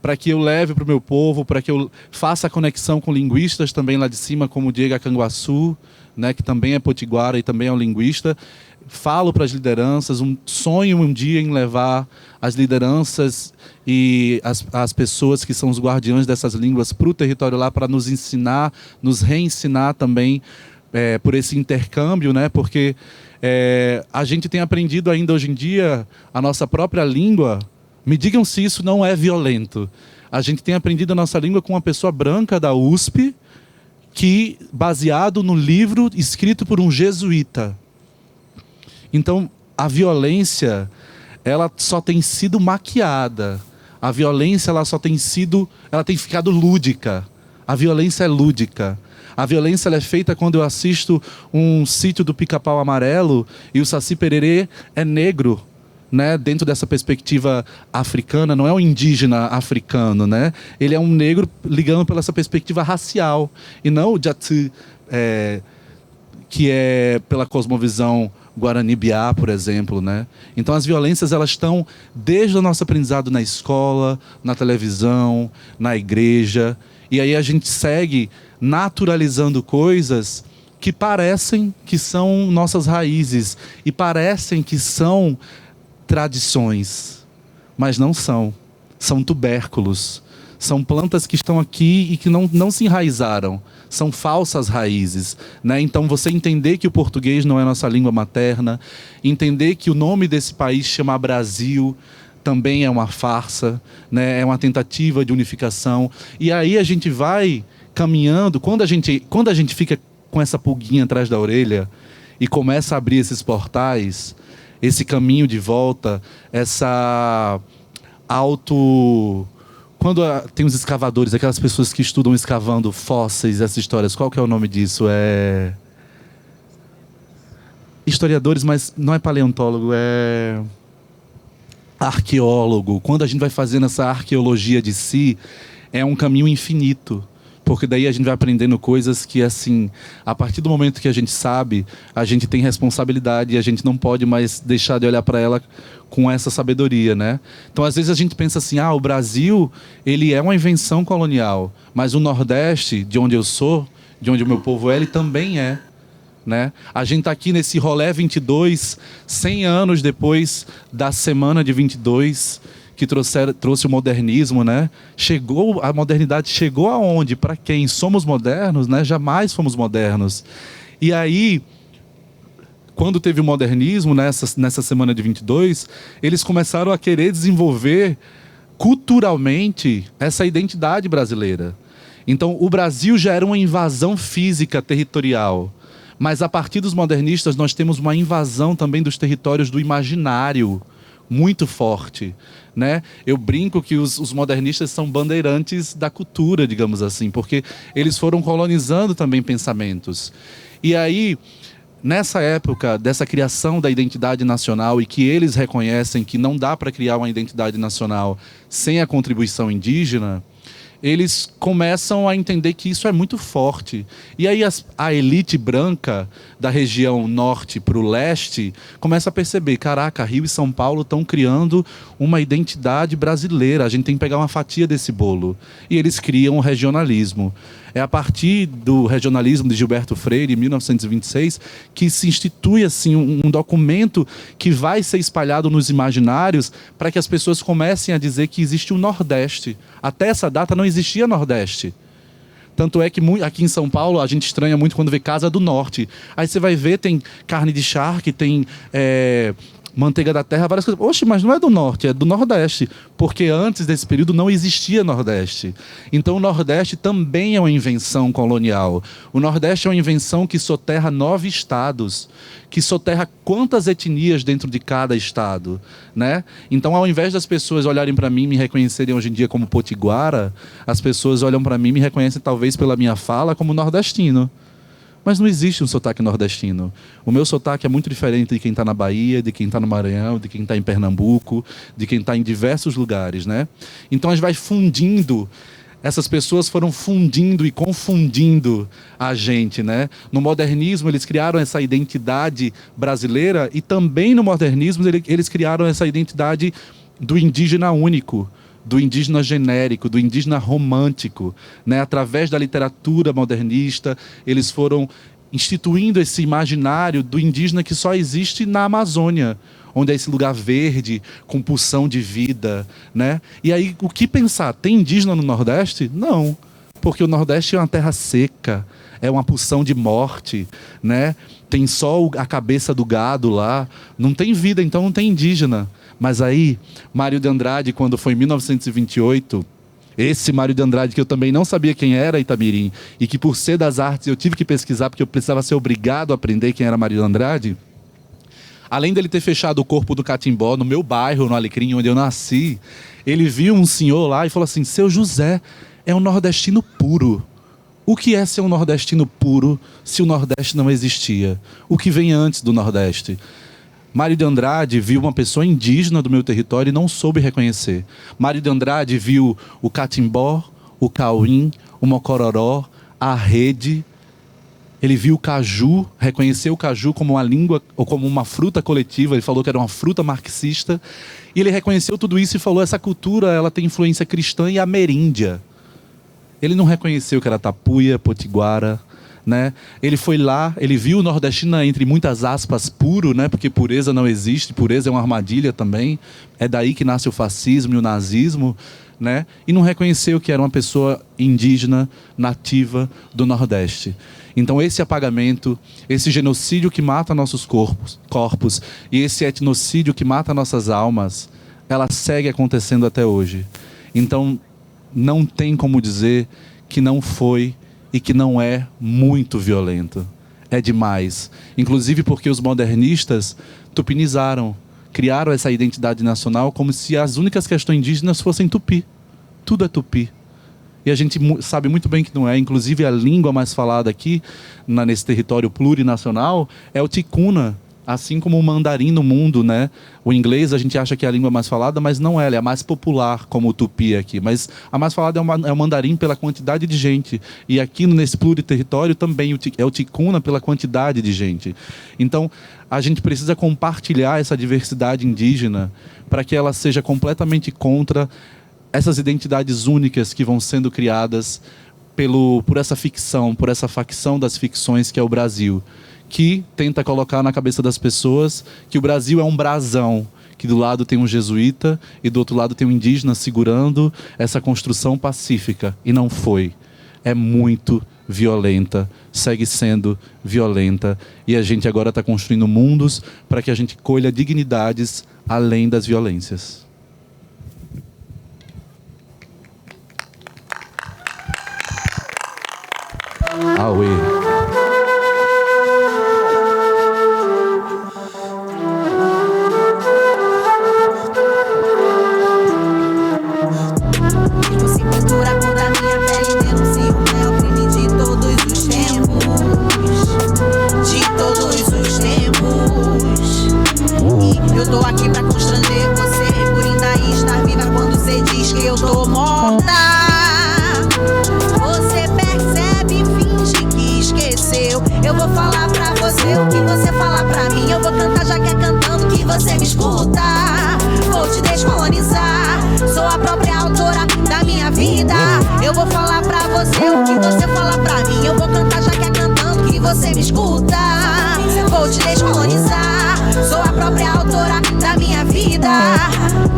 para que eu leve para o meu povo, para que eu faça a conexão com linguistas também lá de cima, como o Diego Acanguaçu, né, que também é potiguara e também é um linguista. Falo para as lideranças, sonho um dia em levar as lideranças e as pessoas que são os guardiões dessas línguas para o território lá, para nos ensinar, nos reensinar também por esse intercâmbio, né? Porque a gente tem aprendido ainda hoje em dia a nossa própria língua. Me digam se isso não é violento. A gente tem aprendido a nossa língua com uma pessoa branca da USP, que baseado no livro escrito por um jesuíta. Então, a violência, ela só tem sido maquiada. A violência, ela tem ficado lúdica. A violência é lúdica. A violência, ela é feita quando eu assisto um sítio do Pica-Pau Amarelo e o Saci Pererê é negro, né? Dentro dessa perspectiva africana, não é um indígena africano, né? Ele é um negro ligando pela essa perspectiva racial. E não o Jatsi, que é pela cosmovisão Guarani-Biá, por exemplo, né? Então as violências elas estão desde o nosso aprendizado na escola, na televisão, na igreja, e aí a gente segue naturalizando coisas que parecem que são nossas raízes e parecem que são tradições, mas não são. São tubérculos, são plantas que estão aqui e que não se enraizaram. São falsas raízes, né? Então, você entender que o português não é nossa língua materna, entender que o nome desse país chama Brasil, também é uma farsa, né? É uma tentativa de unificação. E aí a gente vai caminhando, quando a gente fica com essa pulguinha atrás da orelha e começa a abrir esses portais, esse caminho de volta, essa Quando tem os escavadores, aquelas pessoas que estudam escavando fósseis, essas histórias, qual que é o nome disso? É historiadores, mas não é paleontólogo, é arqueólogo. Quando a gente vai fazendo essa arqueologia de si, é um caminho infinito. Porque daí a gente vai aprendendo coisas que, assim, a partir do momento que a gente sabe, a gente tem responsabilidade e a gente não pode mais deixar de olhar para ela com essa sabedoria, né? Então, às vezes a gente pensa assim, o Brasil, ele é uma invenção colonial, mas o Nordeste, de onde eu sou, de onde o meu povo é, ele também é, né? A gente está aqui nesse Rolé 22, 100 anos depois da Semana de 22, que trouxe o modernismo, né? A modernidade chegou aonde? Para quem? Somos modernos, né? Jamais fomos modernos. E aí, quando teve o modernismo, nessa semana de 22, eles começaram a querer desenvolver culturalmente essa identidade brasileira. Então, o Brasil já era uma invasão física territorial. Mas, a partir dos modernistas, nós temos uma invasão também dos territórios do imaginário, muito forte, né? Eu brinco que os modernistas são bandeirantes da cultura, digamos assim, porque eles foram colonizando também pensamentos. E aí, nessa época dessa criação da identidade nacional, e que eles reconhecem que não dá para criar uma identidade nacional sem a contribuição indígena, eles começam a entender que isso é muito forte. E aí a elite branca da região norte para o leste começa a perceber, caraca, Rio e São Paulo estão criando uma identidade brasileira, a gente tem que pegar uma fatia desse bolo. E eles criam o regionalismo. É a partir do regionalismo de Gilberto Freire, em 1926, que se institui assim, um documento que vai ser espalhado nos imaginários para que as pessoas comecem a dizer que existe o Nordeste. Até essa data não existia Nordeste. Tanto é que aqui em São Paulo a gente estranha muito quando vê Casa do Norte. Aí você vai ver, tem carne de charque, tem manteiga da terra, várias coisas. Oxe, mas não é do Norte, é do Nordeste. Porque antes desse período não existia Nordeste. Então o Nordeste também é uma invenção colonial. O Nordeste é uma invenção que soterra 9 estados, que soterra quantas etnias dentro de cada estado, né? Então, ao invés das pessoas olharem para mim e me reconhecerem hoje em dia como potiguara, as pessoas olham para mim e me reconhecem, talvez pela minha fala, como nordestino. Mas não existe um sotaque nordestino. O meu sotaque é muito diferente de quem está na Bahia, de quem está no Maranhão, de quem está em Pernambuco, de quem está em diversos lugares, né? Então a gente vai fundindo, essas pessoas foram fundindo e confundindo a gente, né? No modernismo eles criaram essa identidade brasileira e também no modernismo eles criaram essa identidade do indígena único, do indígena genérico, do indígena romântico, né? Através da literatura modernista, eles foram instituindo esse imaginário do indígena que só existe na Amazônia, onde é esse lugar verde, com pulsão de vida, né? E aí, o que pensar? Tem indígena no Nordeste? Não, porque o Nordeste é uma terra seca, é uma pulsão de morte, né? Tem só a cabeça do gado lá, não tem vida, então não tem indígena. Mas aí, Mário de Andrade, quando foi em 1928, esse Mário de Andrade, que eu também não sabia quem era, Itamirim, e que por ser das artes eu tive que pesquisar, porque eu precisava ser obrigado a aprender quem era Mário de Andrade, além dele ter fechado o corpo do Catimbó no meu bairro, no Alecrim, onde eu nasci, ele viu um senhor lá e falou assim, seu José é um nordestino puro. O que é ser um nordestino puro se o Nordeste não existia? O que vem antes do Nordeste? Mário de Andrade viu uma pessoa indígena do meu território e não soube reconhecer. Mário de Andrade viu o catimbó, o cauim, o mocororó, a rede Ele viu o caju, reconheceu o caju como uma língua ou como uma fruta coletiva. Ele falou que era uma fruta marxista. E ele reconheceu tudo isso e falou: essa cultura ela tem influência cristã e ameríndia. Ele não reconheceu que era tapuia, potiguara, né? Ele foi lá, ele viu o nordestino, entre muitas aspas, puro, né? Porque pureza não existe, pureza é uma armadilha também. É daí que nasce o fascismo e o nazismo, né? E não reconheceu que era uma pessoa indígena, nativa do Nordeste. Então esse apagamento, esse genocídio que mata nossos corpos e esse etnocídio que mata nossas almas, ela segue acontecendo até hoje. Então não tem como dizer que não foi e que não é muito violento. É demais. Inclusive porque os modernistas tupinizaram, criaram essa identidade nacional como se as únicas questões indígenas fossem tupi. Tudo é tupi. E a gente sabe muito bem que não é. Inclusive a língua mais falada aqui, nesse território plurinacional, é o ticuna. Assim como o mandarim no mundo, né? O inglês a gente acha que é a língua mais falada, mas não é. Ela é a mais popular, como o tupi aqui. Mas a mais falada é o mandarim pela quantidade de gente. E aqui nesse pluriterritório também é o ticuna pela quantidade de gente. Então a gente precisa compartilhar essa diversidade indígena para que ela seja completamente contra essas identidades únicas que vão sendo criadas por essa ficção, por essa facção das ficções que é o Brasil, que tenta colocar na cabeça das pessoas que o Brasil é um brasão, que do lado tem um jesuíta e do outro lado tem um indígena segurando essa construção pacífica. E não foi. É muito violenta, segue sendo violenta. E a gente agora está construindo mundos para que a gente colha dignidades além das violências. Auê. Se pintura a cor da minha pele, denuncio o maior crime de todos os tempos. De todos os tempos. E eu tô aqui pra constranger você, por ainda estar viva quando você diz que eu tô morta. Você percebe, finge que esqueceu. Eu vou falar pra você o que você fala pra mim. Eu vou cantar já que é cantando que você me escuta. Vou te descolonizar, sou a própria autora da minha vida. Eu vou falar pra você o que você fala pra mim. Eu vou cantar já que é cantando que você me escuta. Vou te descolonizar, sou a própria autora da minha vida.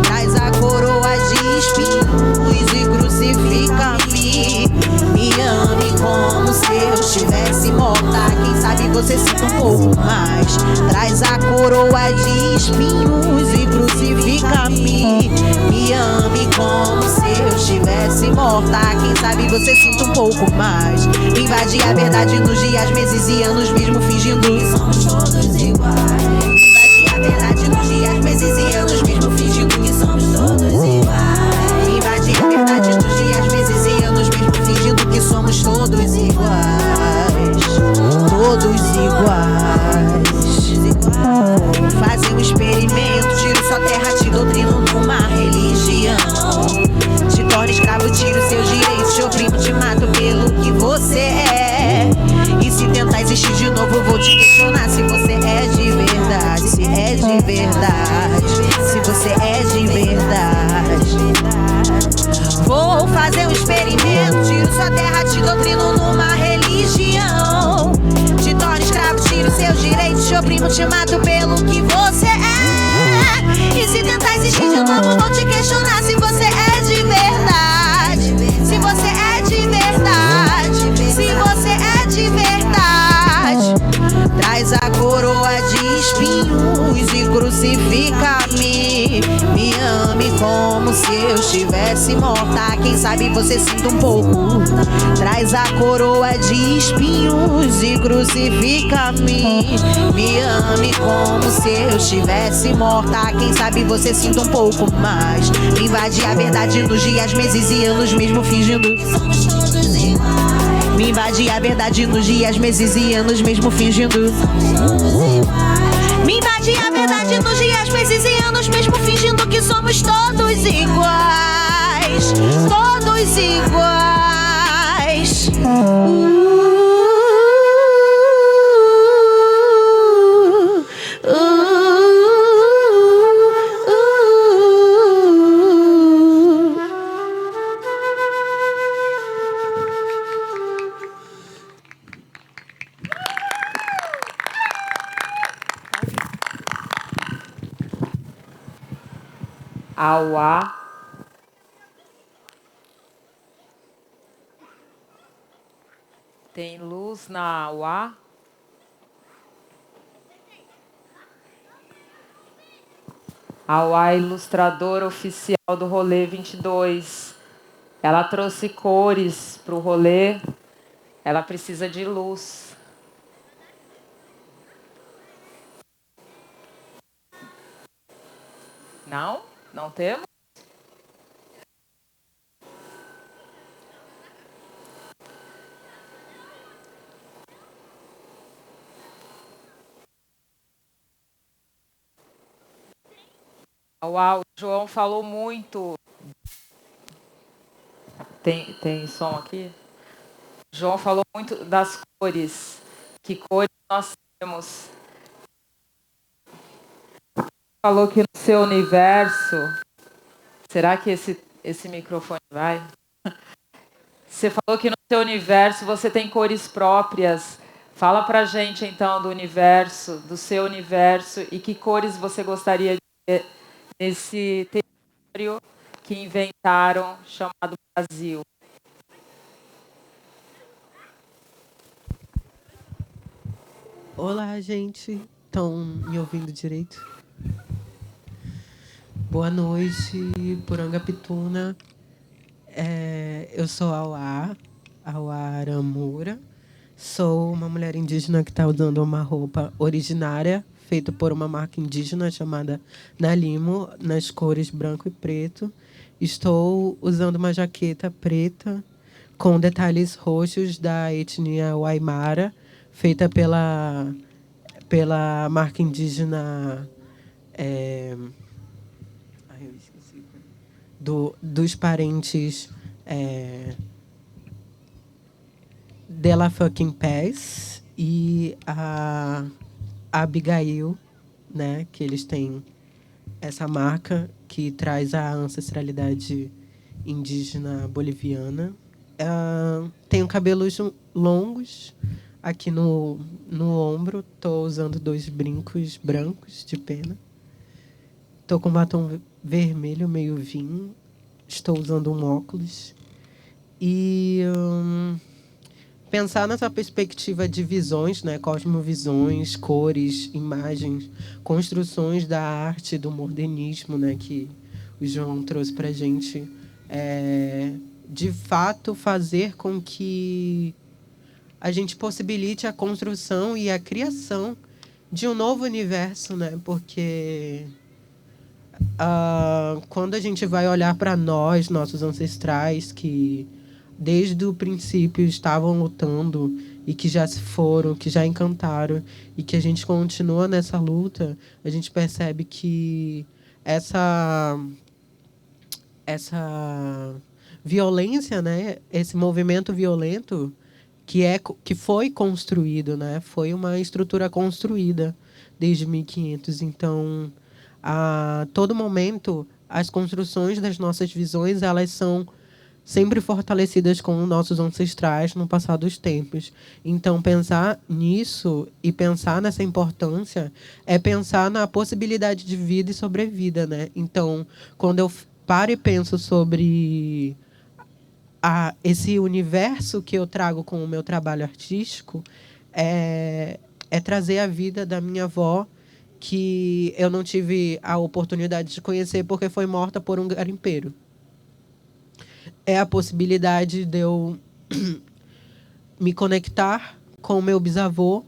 Traz a coroa de espinhos e crucifica-me. Me ame como se eu estivesse morta. Quem sabe você sinta um pouco mais. Traz a coroa de espinhos e crucifica-me. Me ame como se eu estivesse morta. Quem sabe você sinta um pouco mais. Invadir a verdade nos dias, meses e anos, mesmo fingindo que somos todos iguais. Invadir a verdade nos dias, meses e anos, mesmo fingindo que somos todos iguais. Invadir a verdade nos dias, meses e anos, mesmo fingindo que somos todos iguais. Todos iguais. Fazer um experimento, tiro sua terra, te doutrino numa religião. Te torno escravo, tiro seus direitos, te oprimo, te mato pelo que você é. E se tentar existir de novo, vou te questionar se você é de verdade. Se é de verdade. Se você é de verdade. Vou fazer um experimento, tiro sua terra, te doutrino numa religião. Te torno escravo, tiro seus direitos, te oprimo, te mato pelo que você é. E se tentar existir de novo, vou te questionar se você é de verdade. Se você é de verdade. Se você é de verdade. Traz a coroa de espinhos e crucifica-me. Me ame como se eu estivesse morta. Quem sabe você sinta um pouco. Traz a coroa de espinhos e crucifica-me. Me ame como se eu estivesse morta. Quem sabe você sinta um pouco mais. Invade a verdade nos dias, meses e anos, mesmo fingindo que somos todos iguais. Me invade a verdade nos dias, meses e anos, mesmo fingindo que somos todos iguais. Me invade a verdade nos dias, meses e anos, mesmo fingindo que somos todos iguais. Todos iguais. Auá. Tem luz na Auá? Auá, ilustradora oficial do Rolê 22. Ela trouxe cores para o rolê. Ela precisa de luz. Não? Não temos? Uau, o João falou muito. Tem som aqui? O João falou muito das cores. Que cores nós temos? Falou que no seu universo... Será que esse microfone vai? Você falou que no seu universo você tem cores próprias. Fala pra gente, então, do universo, do seu universo, e que cores você gostaria de ter nesse território que inventaram, chamado Brasil. Olá, gente. Estão me ouvindo direito? Boa noite, Poranga-Pituna. Eu sou Auá Aramura. Sou uma mulher indígena que está usando uma roupa originária, feita por uma marca indígena chamada Nalimo, nas cores branco e preto. Estou usando uma jaqueta preta com detalhes roxos da etnia Waimara, feita pela marca indígena eu esqueci. Dos parentes Della Fucking Paz e a Abigail, né, que eles têm essa marca que traz a ancestralidade indígena boliviana. Tenho cabelos longos aqui no ombro. Estou usando 2 brincos brancos de pena. Estou com batom vermelho, meio vinho. Estou usando um óculos. E pensar nessa perspectiva de visões, né? Cosmovisões, cores, imagens, construções da arte, do modernismo, né? Que o João trouxe para a gente. De fato, fazer com que a gente possibilite a construção e a criação de um novo universo, né? Porque quando a gente vai olhar para nós, nossos ancestrais, que desde o princípio estavam lutando e que já se foram, que já encantaram, e que a gente continua nessa luta, a gente percebe que essa violência, né? Esse movimento violento que foi construído, né? Foi uma estrutura construída desde 1500. Então, a todo momento, as construções das nossas visões, elas são sempre fortalecidas com nossos ancestrais no passar dos tempos. Então, pensar nisso e pensar nessa importância é pensar na possibilidade de vida e sobrevida, né? Então, quando eu paro e penso sobre esse universo que eu trago com o meu trabalho artístico, é trazer a vida da minha avó, que eu não tive a oportunidade de conhecer porque foi morta por um garimpeiro. É a possibilidade de eu me conectar com o meu bisavô,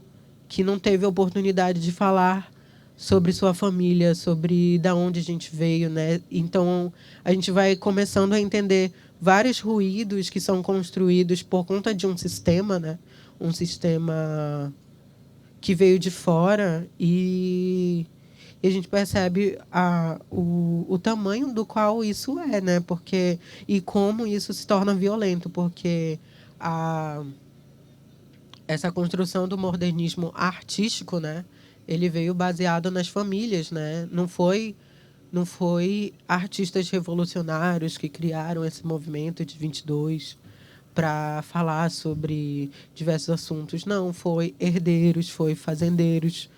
que não teve a oportunidade de falar sobre sua família, sobre da onde a gente veio, né? Então, a gente vai começando a entender vários ruídos que são construídos por conta de um sistema, né? Um sistema que veio de fora, e a gente percebe o tamanho do qual isso é, né? Porque, e como isso se torna violento, porque essa construção do modernismo artístico, né? Ele veio baseado nas famílias, né? Não foi artistas revolucionários que criaram esse movimento de 22 para falar sobre diversos assuntos. Não, foi herdeiros, foi fazendeiros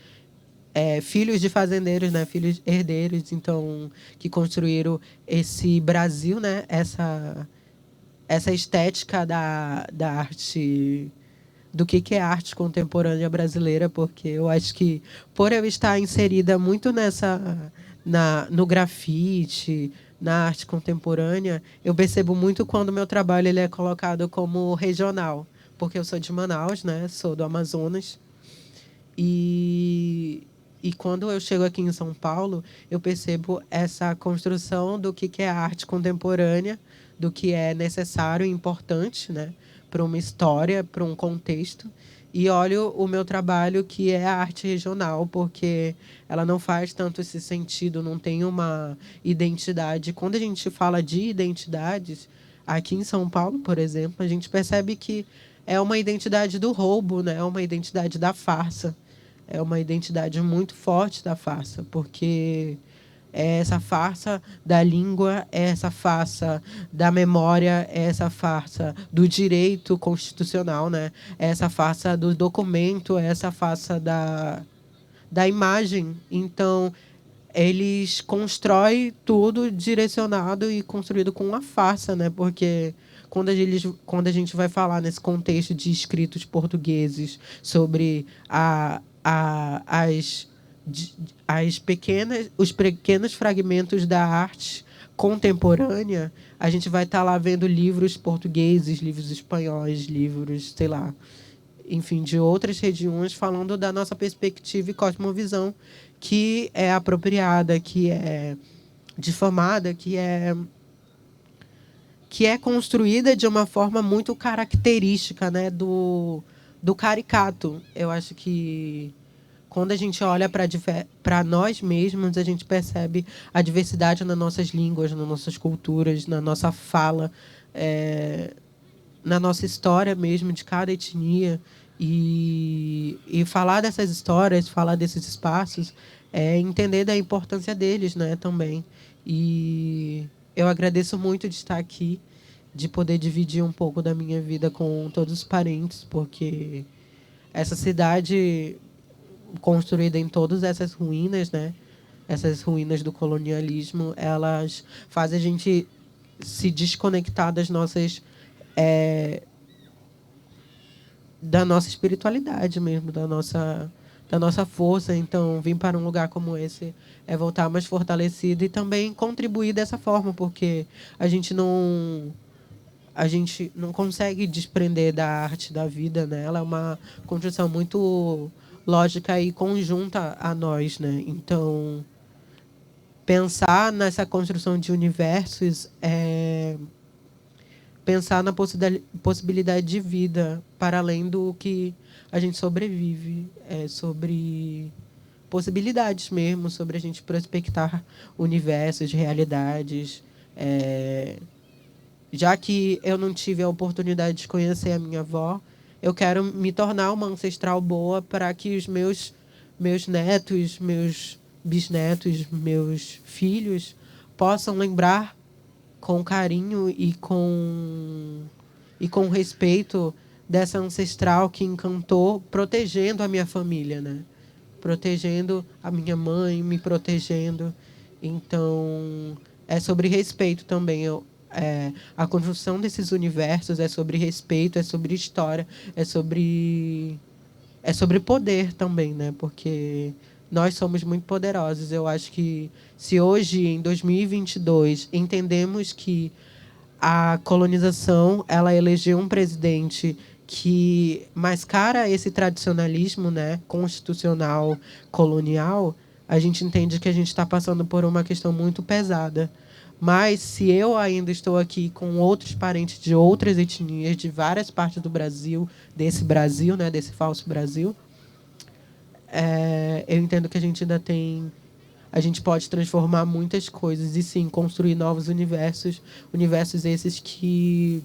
filhos de fazendeiros, né? Filhos herdeiros, então, que construíram esse Brasil, né? Essa estética da arte, do que é arte contemporânea brasileira, porque eu acho que, por eu estar inserida muito no grafite, na arte contemporânea, eu percebo muito quando o meu trabalho ele é colocado como regional, porque eu sou de Manaus, né? Sou do Amazonas. E quando eu chego aqui em São Paulo, eu percebo essa construção do que é a arte contemporânea, do que é necessário e importante, né, para uma história, para um contexto. E olho o meu trabalho, que é a arte regional, porque ela não faz tanto esse sentido, não tem uma identidade. Quando a gente fala de identidades, aqui em São Paulo, por exemplo, a gente percebe que é uma identidade do roubo, né? É uma identidade da farsa. É uma identidade muito forte da farsa, porque é essa farsa da língua, é essa farsa da memória, é essa farsa do direito constitucional, né? É essa farsa do documento, é essa farsa da imagem. Então, eles constroem tudo direcionado e construído com uma farsa, né? Porque quando a gente vai falar nesse contexto de escritos portugueses sobre os pequenos fragmentos da arte contemporânea, a gente vai estar lá vendo livros portugueses, livros espanhóis, livros, sei lá, enfim, de outras regiões, falando da nossa perspectiva e cosmovisão, que é apropriada, que é difamada, que é construída de uma forma muito característica, né, do caricato. Eu acho que quando a gente olha para nós mesmos, a gente percebe a diversidade nas nossas línguas, nas nossas culturas, na nossa fala, na nossa história mesmo, de cada etnia. E falar dessas histórias, falar desses espaços, é entender da importância deles, né, também. E eu agradeço muito de estar aqui, de poder dividir um pouco da minha vida com todos os parentes, porque essa cidade construída em todas essas ruínas, né, essas ruínas do colonialismo, elas fazem a gente se desconectar das nossas da nossa espiritualidade mesmo, da nossa força. Então, vir para um lugar como esse é voltar mais fortalecido e também contribuir dessa forma, porque a gente não consegue desprender da arte da vida, né? Ela é uma construção muito lógica e conjunta a nós, né? Então, pensar nessa construção de universos é pensar na possibilidade de vida para além do que a gente sobrevive, sobre possibilidades mesmo, sobre a gente prospectar universos, realidades. Já que eu não tive a oportunidade de conhecer a minha avó, eu quero me tornar uma ancestral boa para que os meus netos, meus bisnetos, meus filhos possam lembrar com carinho e com respeito dessa ancestral que encantou, protegendo a minha família, né? Protegendo a minha mãe, me protegendo. Então, é sobre respeito também. A construção desses universos é sobre respeito, é sobre história, é sobre poder também, né? Porque nós somos muito poderosos. Eu acho que se hoje, em 2022, entendemos que a colonização ela elegeu um presidente que mascara esse tradicionalismo, né, constitucional, colonial, a gente entende que a gente está passando por uma questão muito pesada. Mas se eu ainda estou aqui com outros parentes de outras etnias, de várias partes do Brasil, né, desse falso Brasil, eu entendo que a gente ainda tem... A gente pode transformar muitas coisas e, sim, construir novos universos. Universos esses que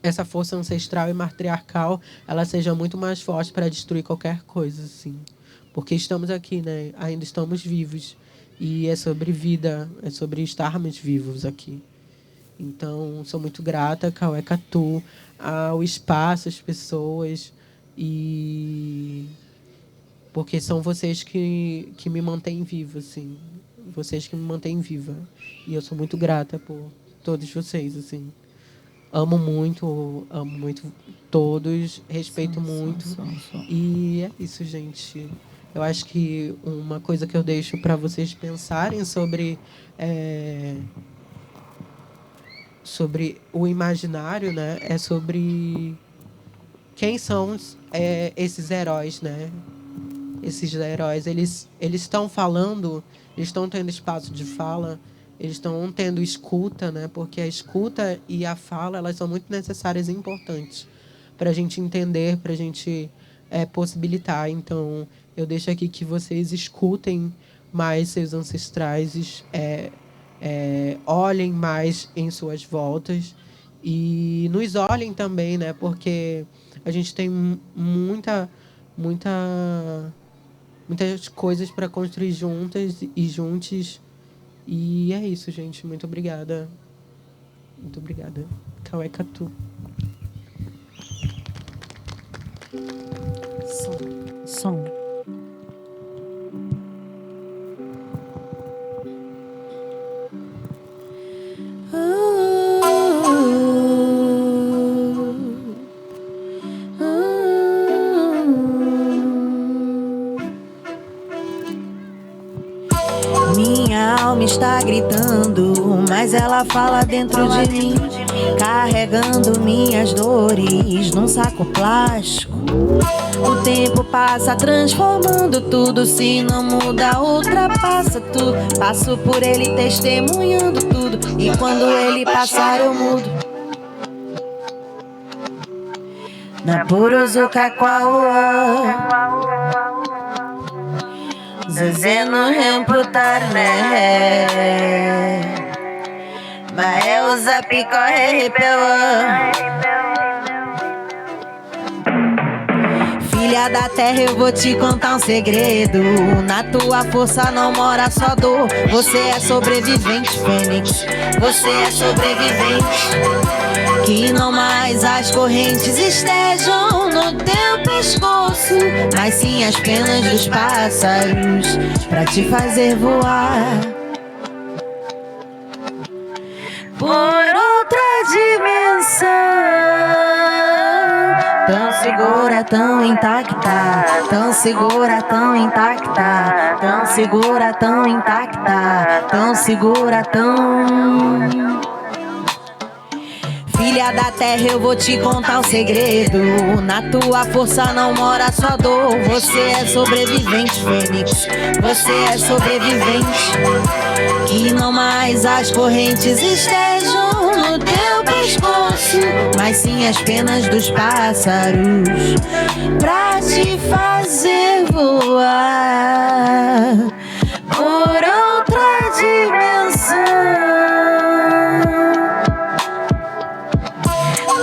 essa força ancestral e matriarcal ela seja muito mais forte para destruir qualquer coisa, assim. Porque estamos aqui, né? Ainda estamos vivos. E é sobre vida, é sobre estarmos vivos aqui. Então, sou muito grata, Cauê Catu, ao espaço, às pessoas. E Porque são vocês que me mantêm viva, assim. Vocês que me mantêm viva. E eu sou muito grata por todos vocês, assim. Amo muito todos, respeito muito. E é isso, gente. Eu acho que uma coisa que eu deixo para vocês pensarem sobre o imaginário, né? É sobre quem são esses heróis, né? Esses heróis, eles estão falando, eles estão tendo espaço de fala, eles estão tendo escuta, né? Porque a escuta e a fala, elas são muito necessárias e importantes para a gente entender, para a gente possibilitar. Então, eu deixo aqui que vocês escutem mais seus ancestrais, olhem mais em suas voltas e nos olhem também, né? Porque a gente tem muitas coisas para construir juntas e juntos. E é isso, gente. Muito obrigada. Muito obrigada. Cauê Catu. Som. Minha alma está gritando, mas ela fala dentro de mim, carregando minhas dores num saco plástico. O tempo passa transformando tudo, se não muda, ultrapassa tudo. Passo por ele testemunhando tudo, e quando ele passar eu mudo. Na Puruzuka Kwaua Zezé no reputar, né? Mas é o zap corre pela. Filha da terra, eu vou te contar um segredo. Na tua força não mora só dor. Você é sobrevivente, Fênix. Você é sobrevivente. Que não mais as correntes estejam no teu pescoço, mas sim as penas dos pássaros pra te fazer voar por outra dimensão. Tão segura, tão intacta, tão segura, tão intacta, tão segura, tão intacta, tão segura, tão... Filha da terra, eu vou te contar um segredo. Na tua força não mora só dor. Você é sobrevivente, Fênix. Você é sobrevivente. Que não mais as correntes estejam no teu pescoço, mas sim as penas dos pássaros pra te fazer voar por outra dimensão.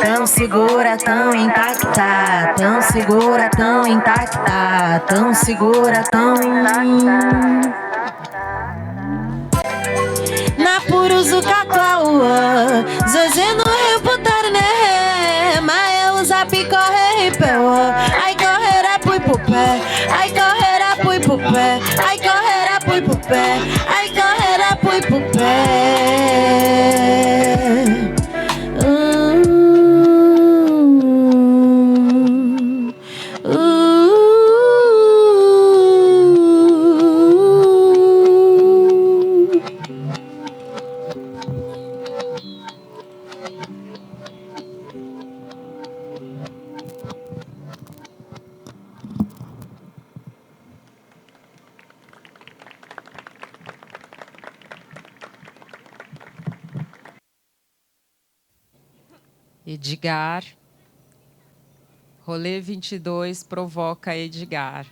Tão segura, tão intacta, tão segura, tão intacta, tão segura, tão... Na Puruzuka Kwaua Zezé no reputar, né? Mas eu zap corre peua. Ai correrá pui pro pé, ai correrá pui pro pé, ai correrá pui pro pé, ai correrá pui pro pé. Edgar. Rolê 22 provoca Edgar.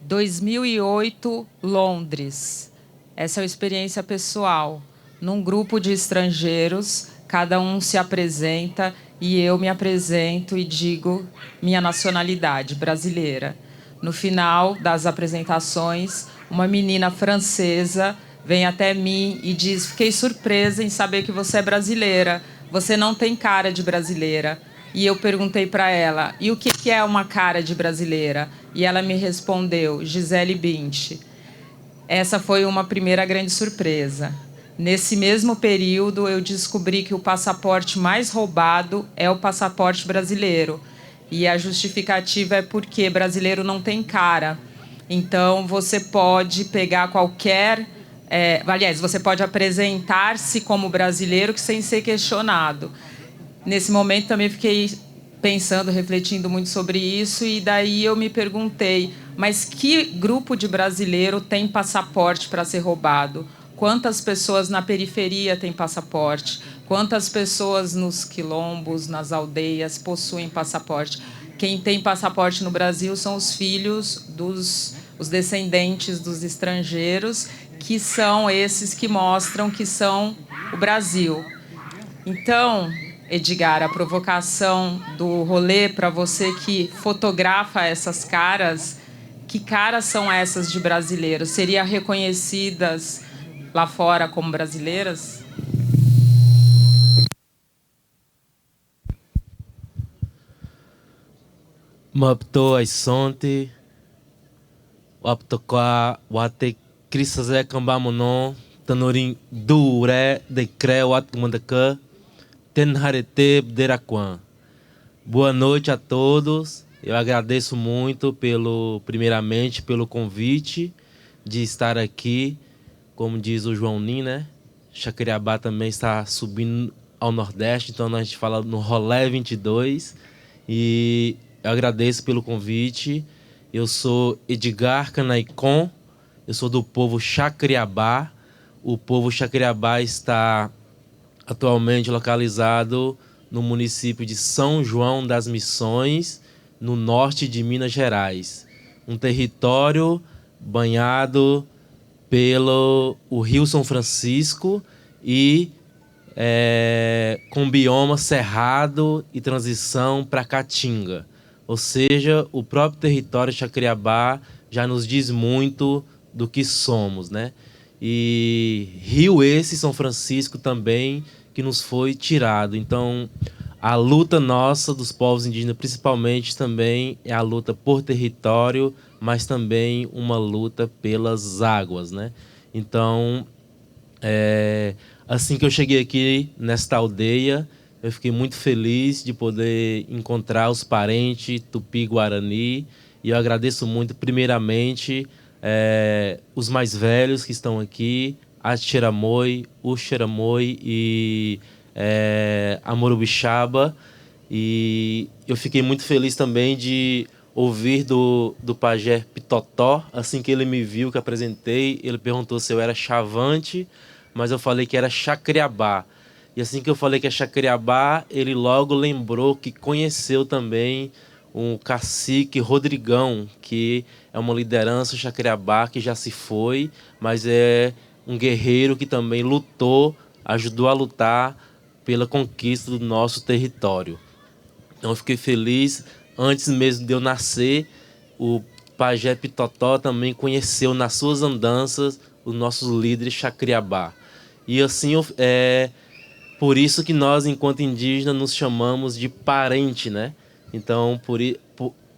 2008, Londres. Essa é uma experiência pessoal. Num grupo de estrangeiros, cada um se apresenta e eu me apresento e digo minha nacionalidade, brasileira. No final das apresentações, uma menina francesa vem até mim e diz: fiquei surpresa em saber que você é brasileira. Você não tem cara de brasileira. E eu perguntei para ela, e o que é uma cara de brasileira? E ela me respondeu, Gisele Bündchen. Essa foi uma primeira grande surpresa. Nesse mesmo período, eu descobri que o passaporte mais roubado é o passaporte brasileiro. E a justificativa é porque brasileiro não tem cara. Então, você pode pegar qualquer... aliás, você pode apresentar-se como brasileiro sem ser questionado. Nesse momento, também fiquei pensando, refletindo muito sobre isso, e daí eu me perguntei, mas que grupo de brasileiro tem passaporte para ser roubado? Quantas pessoas na periferia têm passaporte? Quantas pessoas nos quilombos, nas aldeias, possuem passaporte? Quem tem passaporte no Brasil são os filhos os descendentes dos estrangeiros, que são esses que mostram que são o Brasil. Então, Edgar, a provocação do rolê para você que fotografa essas caras, que caras são essas de brasileiros? Seriam reconhecidas lá fora como brasileiras? Mapto ai sonte, waptokwa wate krisaze kambamono, tanorin dure de cre wat mandaka, tenharete bderakwan. Boa noite a todos. Eu agradeço muito primeiramente pelo convite de estar aqui. Como diz o João Nin, né? Jacareabá também está subindo ao Nordeste, então a gente fala no Rolê 22. E eu agradeço pelo convite. Eu sou Edgar Canaicon, eu sou do povo Jacareabá. O povo Jacareabá está atualmente localizado no município de São João das Missões, no norte de Minas Gerais. Um território banhado pelo Rio São Francisco e com bioma cerrado e transição para Caatinga. Ou seja, o próprio território de Jacareabá já nos diz muito do que somos, né? E rio esse, São Francisco também, que nos foi tirado. Então, a luta nossa dos povos indígenas, principalmente, também é a luta por território, mas também uma luta pelas águas, né? Então, assim que eu cheguei aqui nesta aldeia, eu fiquei muito feliz de poder encontrar os parentes Tupi-Guarani, e eu agradeço muito, primeiramente, os mais velhos que estão aqui, a Xeramoi, o Xeramoi e a Morubixaba. E eu fiquei muito feliz também de ouvir do pajé Pitotó. Assim que ele me viu, que apresentei, ele perguntou se eu era Chavante, mas eu falei que era Jacareabá. E assim que eu falei que é Jacareabá, ele logo lembrou que conheceu também um cacique Rodrigão, que é uma liderança Jacareabá que já se foi, mas é um guerreiro que também lutou, ajudou a lutar pela conquista do nosso território. Então eu fiquei feliz, antes mesmo de eu nascer, o pajé Pitotó também conheceu nas suas andanças os nossos líderes Jacareabá. E assim, por isso que nós, enquanto indígenas, nos chamamos de parente, né? Então,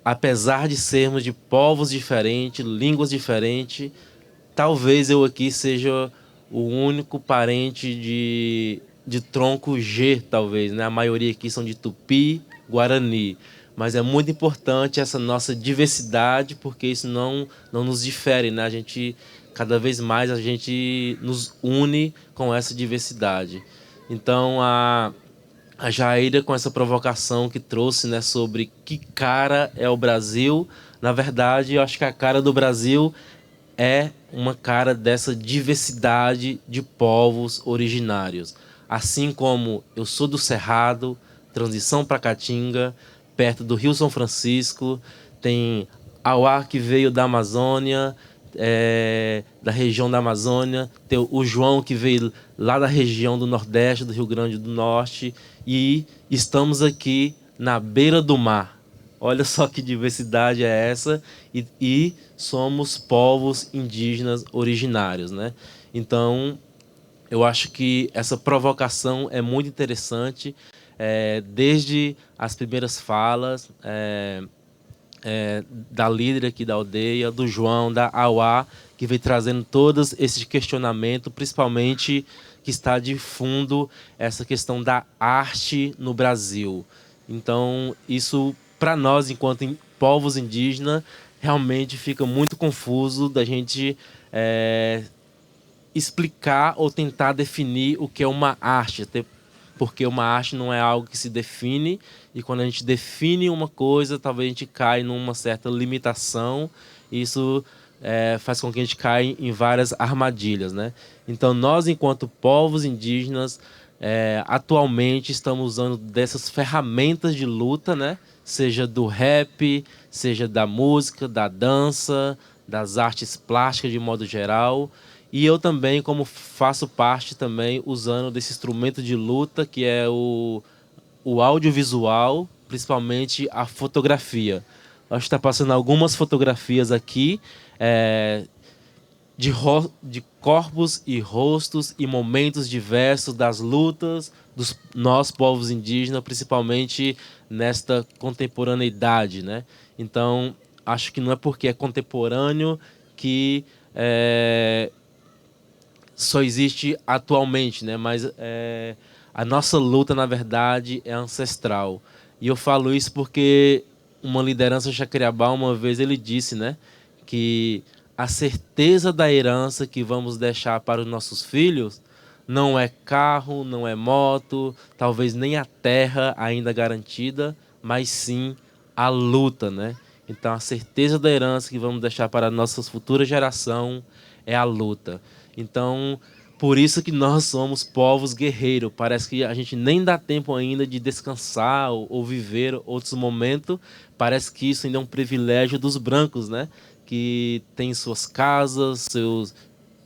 apesar de sermos de povos diferentes, línguas diferentes, talvez eu aqui seja o único parente de tronco G, talvez, né? A maioria aqui são de Tupi, Guarani. Mas é muito importante essa nossa diversidade, porque isso não nos difere, né? Cada vez mais a gente nos une com essa diversidade. Então, a Jaira, com essa provocação que trouxe, né, sobre que cara é o Brasil, na verdade, eu acho que a cara do Brasil é uma cara dessa diversidade de povos originários. Assim como eu sou do Cerrado, transição para Caatinga, perto do Rio São Francisco, tem Auá, que veio da Amazônia, da região da Amazônia, tem o João, que veio lá da região do Nordeste, do Rio Grande do Norte, e estamos aqui na beira do mar. Olha só que diversidade é essa, e somos povos indígenas originários, né? Então, eu acho que essa provocação é muito interessante. desde as primeiras falas da líder aqui da aldeia, do João, da Auá, que vem trazendo todos esses questionamentos, principalmente que está de fundo essa questão da arte no Brasil. Então, isso, para nós, enquanto povos indígenas, realmente fica muito confuso da gente explicar ou tentar definir o que é uma arte, até porque uma arte não é algo que se define, e quando a gente define uma coisa, talvez a gente caia numa certa limitação, e isso faz com que a gente caia em várias armadilhas, né? Então, nós, enquanto povos indígenas, atualmente estamos usando dessas ferramentas de luta, né? Seja do rap, seja da música, da dança, das artes plásticas de modo geral. E eu também, como faço parte também, usando desse instrumento de luta, que é o audiovisual, principalmente a fotografia. Acho que está passando algumas fotografias aqui, de corpos e rostos e momentos diversos das lutas dos nós povos indígenas, principalmente nesta contemporaneidade, né? Então, acho que não é porque é contemporâneo que só existe atualmente, né? Mas a nossa luta, na verdade, é ancestral. E eu falo isso porque uma liderança Jacriabá, uma vez ele disse, né, que a certeza da herança que vamos deixar para os nossos filhos não é carro, não é moto, talvez nem a terra ainda garantida, mas sim a luta, né? Então, a certeza da herança que vamos deixar para a nossa futura geração é a luta. Então, por isso que nós somos povos guerreiros. Parece que a gente nem dá tempo ainda de descansar ou viver outros momentos. Parece que isso ainda é um privilégio dos brancos, né? Que têm suas casas,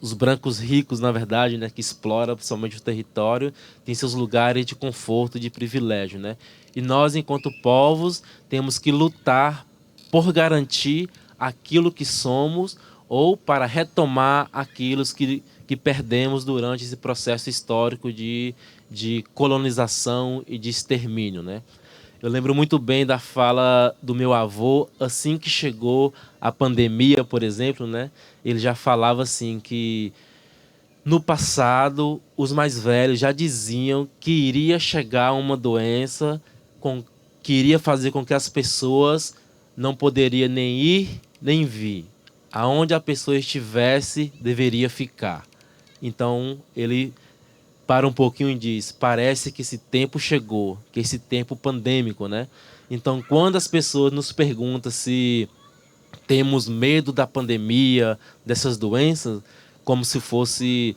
os brancos ricos, na verdade, né? Que exploram principalmente o território, têm seus lugares de conforto e de privilégio, né? E nós, enquanto povos, temos que lutar por garantir aquilo que somos ou para retomar aquilo que perdemos durante esse processo histórico de colonização e de extermínio, né? Eu lembro muito bem da fala do meu avô, assim que chegou a pandemia, por exemplo, né? Ele já falava assim que no passado os mais velhos já diziam que iria chegar uma doença que iria fazer com que as pessoas não poderiam nem ir nem vir. Aonde a pessoa estivesse, deveria ficar. Então, ele para um pouquinho e diz, parece que esse tempo chegou, que esse tempo pandêmico, né? Então, quando as pessoas nos perguntam se temos medo da pandemia, dessas doenças, como se fosse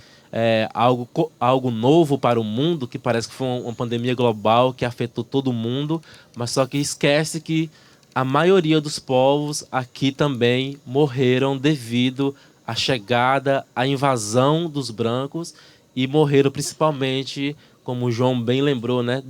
algo novo para o mundo, que parece que foi uma pandemia global que afetou todo mundo, mas só que esquece que a maioria dos povos aqui também morreram devido à chegada, à invasão dos brancos e morreram principalmente, como o João bem lembrou, né,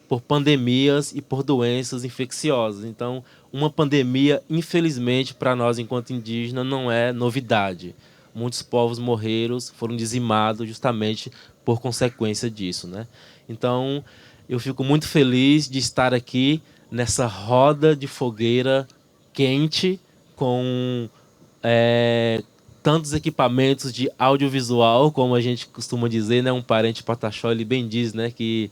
por pandemias e por doenças infecciosas. Então, uma pandemia, infelizmente, para nós enquanto indígenas, não é novidade. Muitos povos morreram, foram dizimados justamente por consequência disso, né? Então, eu fico muito feliz de estar aqui nessa roda de fogueira quente com tantos equipamentos de audiovisual, como a gente costuma dizer, né? Um parente Pataxó, ele bem diz, né, que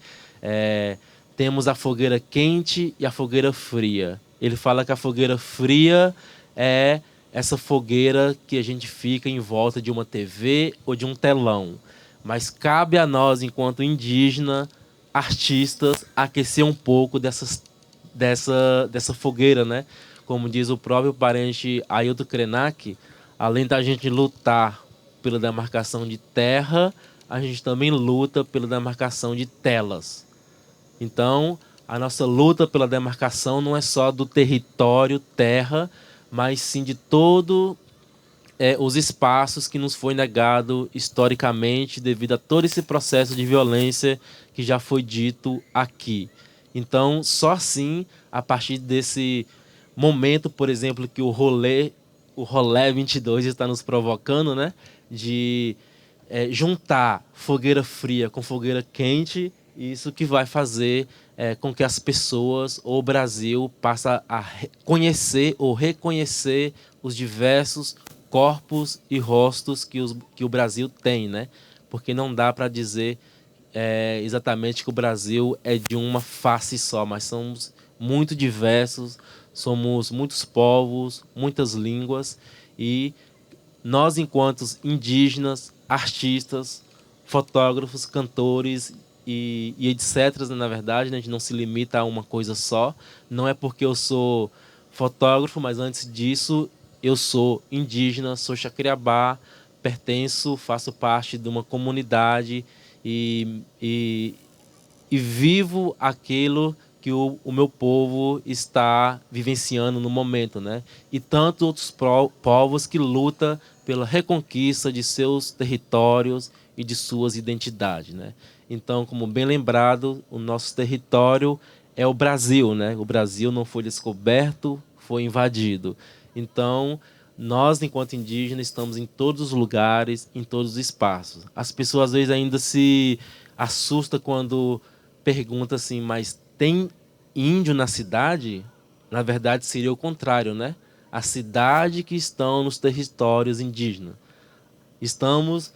temos a fogueira quente e a fogueira fria. Ele fala que a fogueira fria é essa fogueira que a gente fica em volta de uma TV ou de um telão. Mas cabe a nós, enquanto indígena, artistas, aquecer um pouco dessa fogueira, né? Como diz o próprio parente Ailton Krenak, além da gente lutar pela demarcação de terra, a gente também luta pela demarcação de telas. Então, a nossa luta pela demarcação não é só do território, terra, mas sim de todos os espaços que nos foi negado historicamente devido a todo esse processo de violência que já foi dito aqui. Então, só assim, a partir desse momento, por exemplo, que o Rolê 22 está nos provocando, né, de juntar fogueira fria com fogueira quente, isso que vai fazer com que as pessoas, ou o Brasil, passa a conhecer ou reconhecer os diversos corpos e rostos que o Brasil tem, né? Porque não dá para dizer exatamente que o Brasil é de uma face só, mas somos muito diversos, somos muitos povos, muitas línguas, e nós, enquanto indígenas, artistas, fotógrafos, cantores e etc., na verdade, né, a gente não se limita a uma coisa só. Não é porque eu sou fotógrafo, mas antes disso eu sou indígena, sou Xacriabá, faço parte de uma comunidade e vivo aquilo que o meu povo está vivenciando no momento, né? E tantos outros povos que lutam pela reconquista de seus territórios e de suas identidades, né? Então, como bem lembrado, o nosso território é o Brasil, né? O Brasil não foi descoberto, foi invadido. Então, nós, enquanto indígenas, estamos em todos os lugares, em todos os espaços. As pessoas, às vezes, ainda se assustam quando perguntam assim, mas tem índio na cidade? Na verdade, seria o contrário, né? A cidade que estão nos territórios indígenas. Estamos...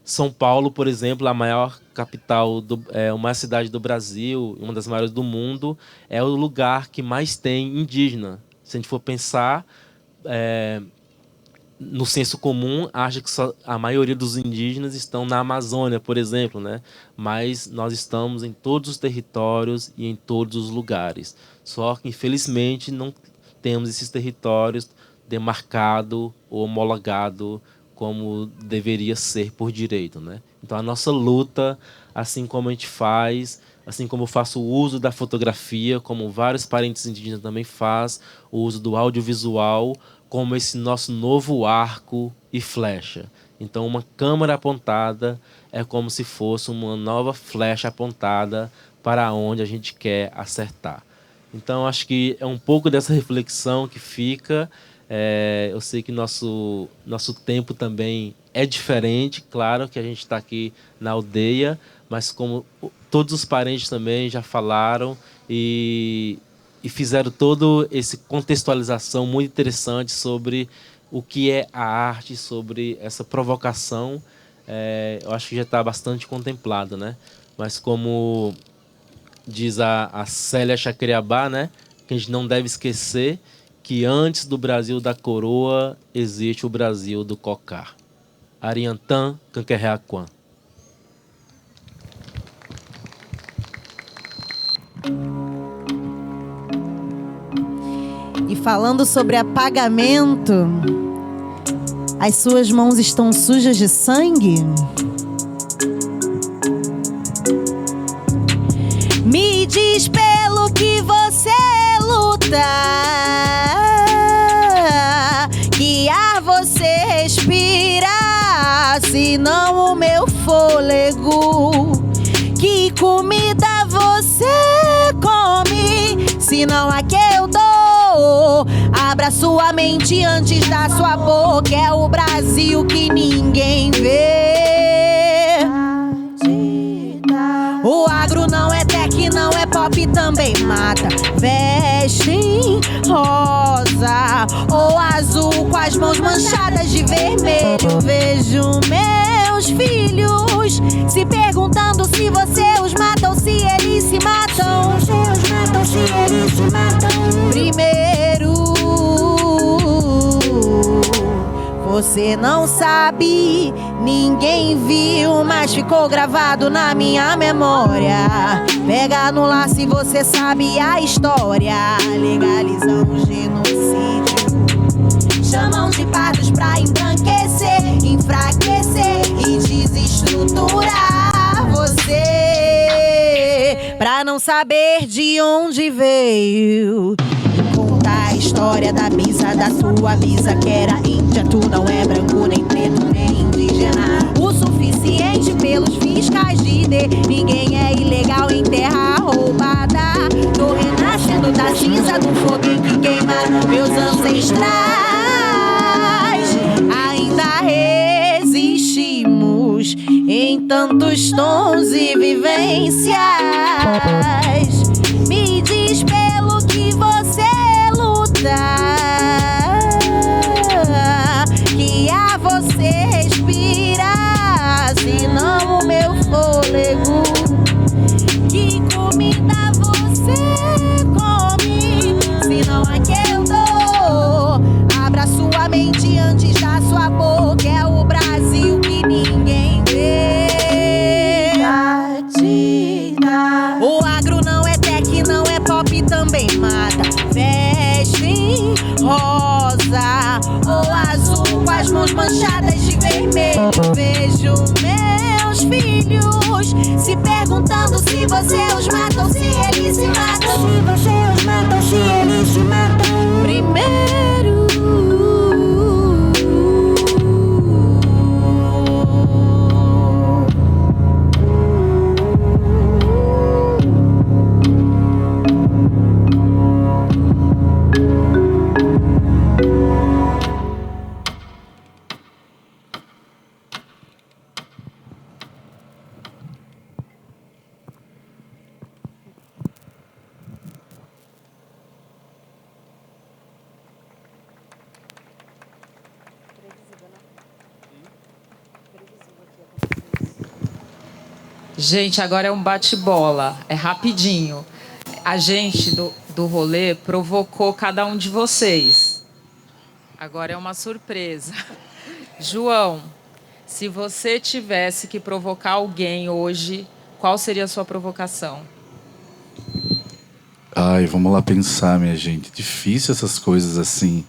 São Paulo, por exemplo, a maior capital, uma cidade do Brasil, uma das maiores do mundo, é o lugar que mais tem indígena. Se a gente for pensar, no senso comum, acha que a maioria dos indígenas estão na Amazônia, por exemplo, né? Mas nós estamos em todos os territórios e em todos os lugares. Só que, infelizmente, não temos esses territórios demarcados ou homologados como deveria ser por direito, né? Então, a nossa luta, assim como a gente faz, assim como eu faço o uso da fotografia, como vários parentes indígenas também fazem, o uso do audiovisual, como esse nosso novo arco e flecha. Então, uma câmera apontada é como se fosse uma nova flecha apontada para onde a gente quer acertar. Então, acho que é um pouco dessa reflexão que fica. Eu sei que nosso tempo também é diferente, claro que a gente está aqui na aldeia, mas como todos os parentes também já falaram e fizeram toda essa contextualização muito interessante sobre o que é a arte, sobre essa provocação, eu acho que já está bastante contemplado, né? Mas como diz a Célia Xacriabá, né, que a gente não deve esquecer que antes do Brasil da coroa existe o Brasil do cocar. Ariantã Canquerreaquã. E falando sobre apagamento, as suas mãos estão sujas de sangue? Me diz pelo que você luta, que ar você respira, se não o meu fôlego. Que comida você come, se não a que eu dou. Abra sua mente antes da sua boca, é o Brasil que ninguém vê. O agro não é tech, não é pop, também mata. Vestem rosa ou azul com as mãos manchadas de vermelho. Vejo meus filhos se perguntando se você os mata ou se eles se matam. Se você os mata ou se eles se matam. Primeiro, você não sabe, ninguém viu, mas ficou gravado na minha memória. Pega no laço se você sabe a história. Legalizamos genocídio, chamam de pardos pra embranquecer, enfraquecer e desestruturar você, pra não saber de onde veio. Contar a história da bisa, da tua bisa que era índia. Tu não é branco, nem preto, nem indígena o suficiente pelos fiscais de ID. Ninguém é ilegal em terra roubada. Tô renascendo da cinza do fogo que queima meus ancestrais. Ainda resistimos em em tantos tons e vivências. Me diz pelo que você luta, que a você respira, senão o meu fôlego. Que comida você come, senão a que eu dou. Abra sua mente antes da sua boca, é o Brasil que ninguém vê. Latina. O agro não é tech, não é pop, também mata. Veste em rosa ou azul, com as mãos manchadas de vermelho. Vejo meus filhos se perguntando se você os mata ou se eles se matam. Se você os mata ou se eles se matam primeiro. Gente, agora é um bate-bola, é rapidinho. A gente do rolê provocou cada um de vocês. Agora é uma surpresa. João, se você tivesse que provocar alguém hoje, qual seria a sua provocação? Ai, vamos lá pensar, minha gente. Difícil essas coisas assim,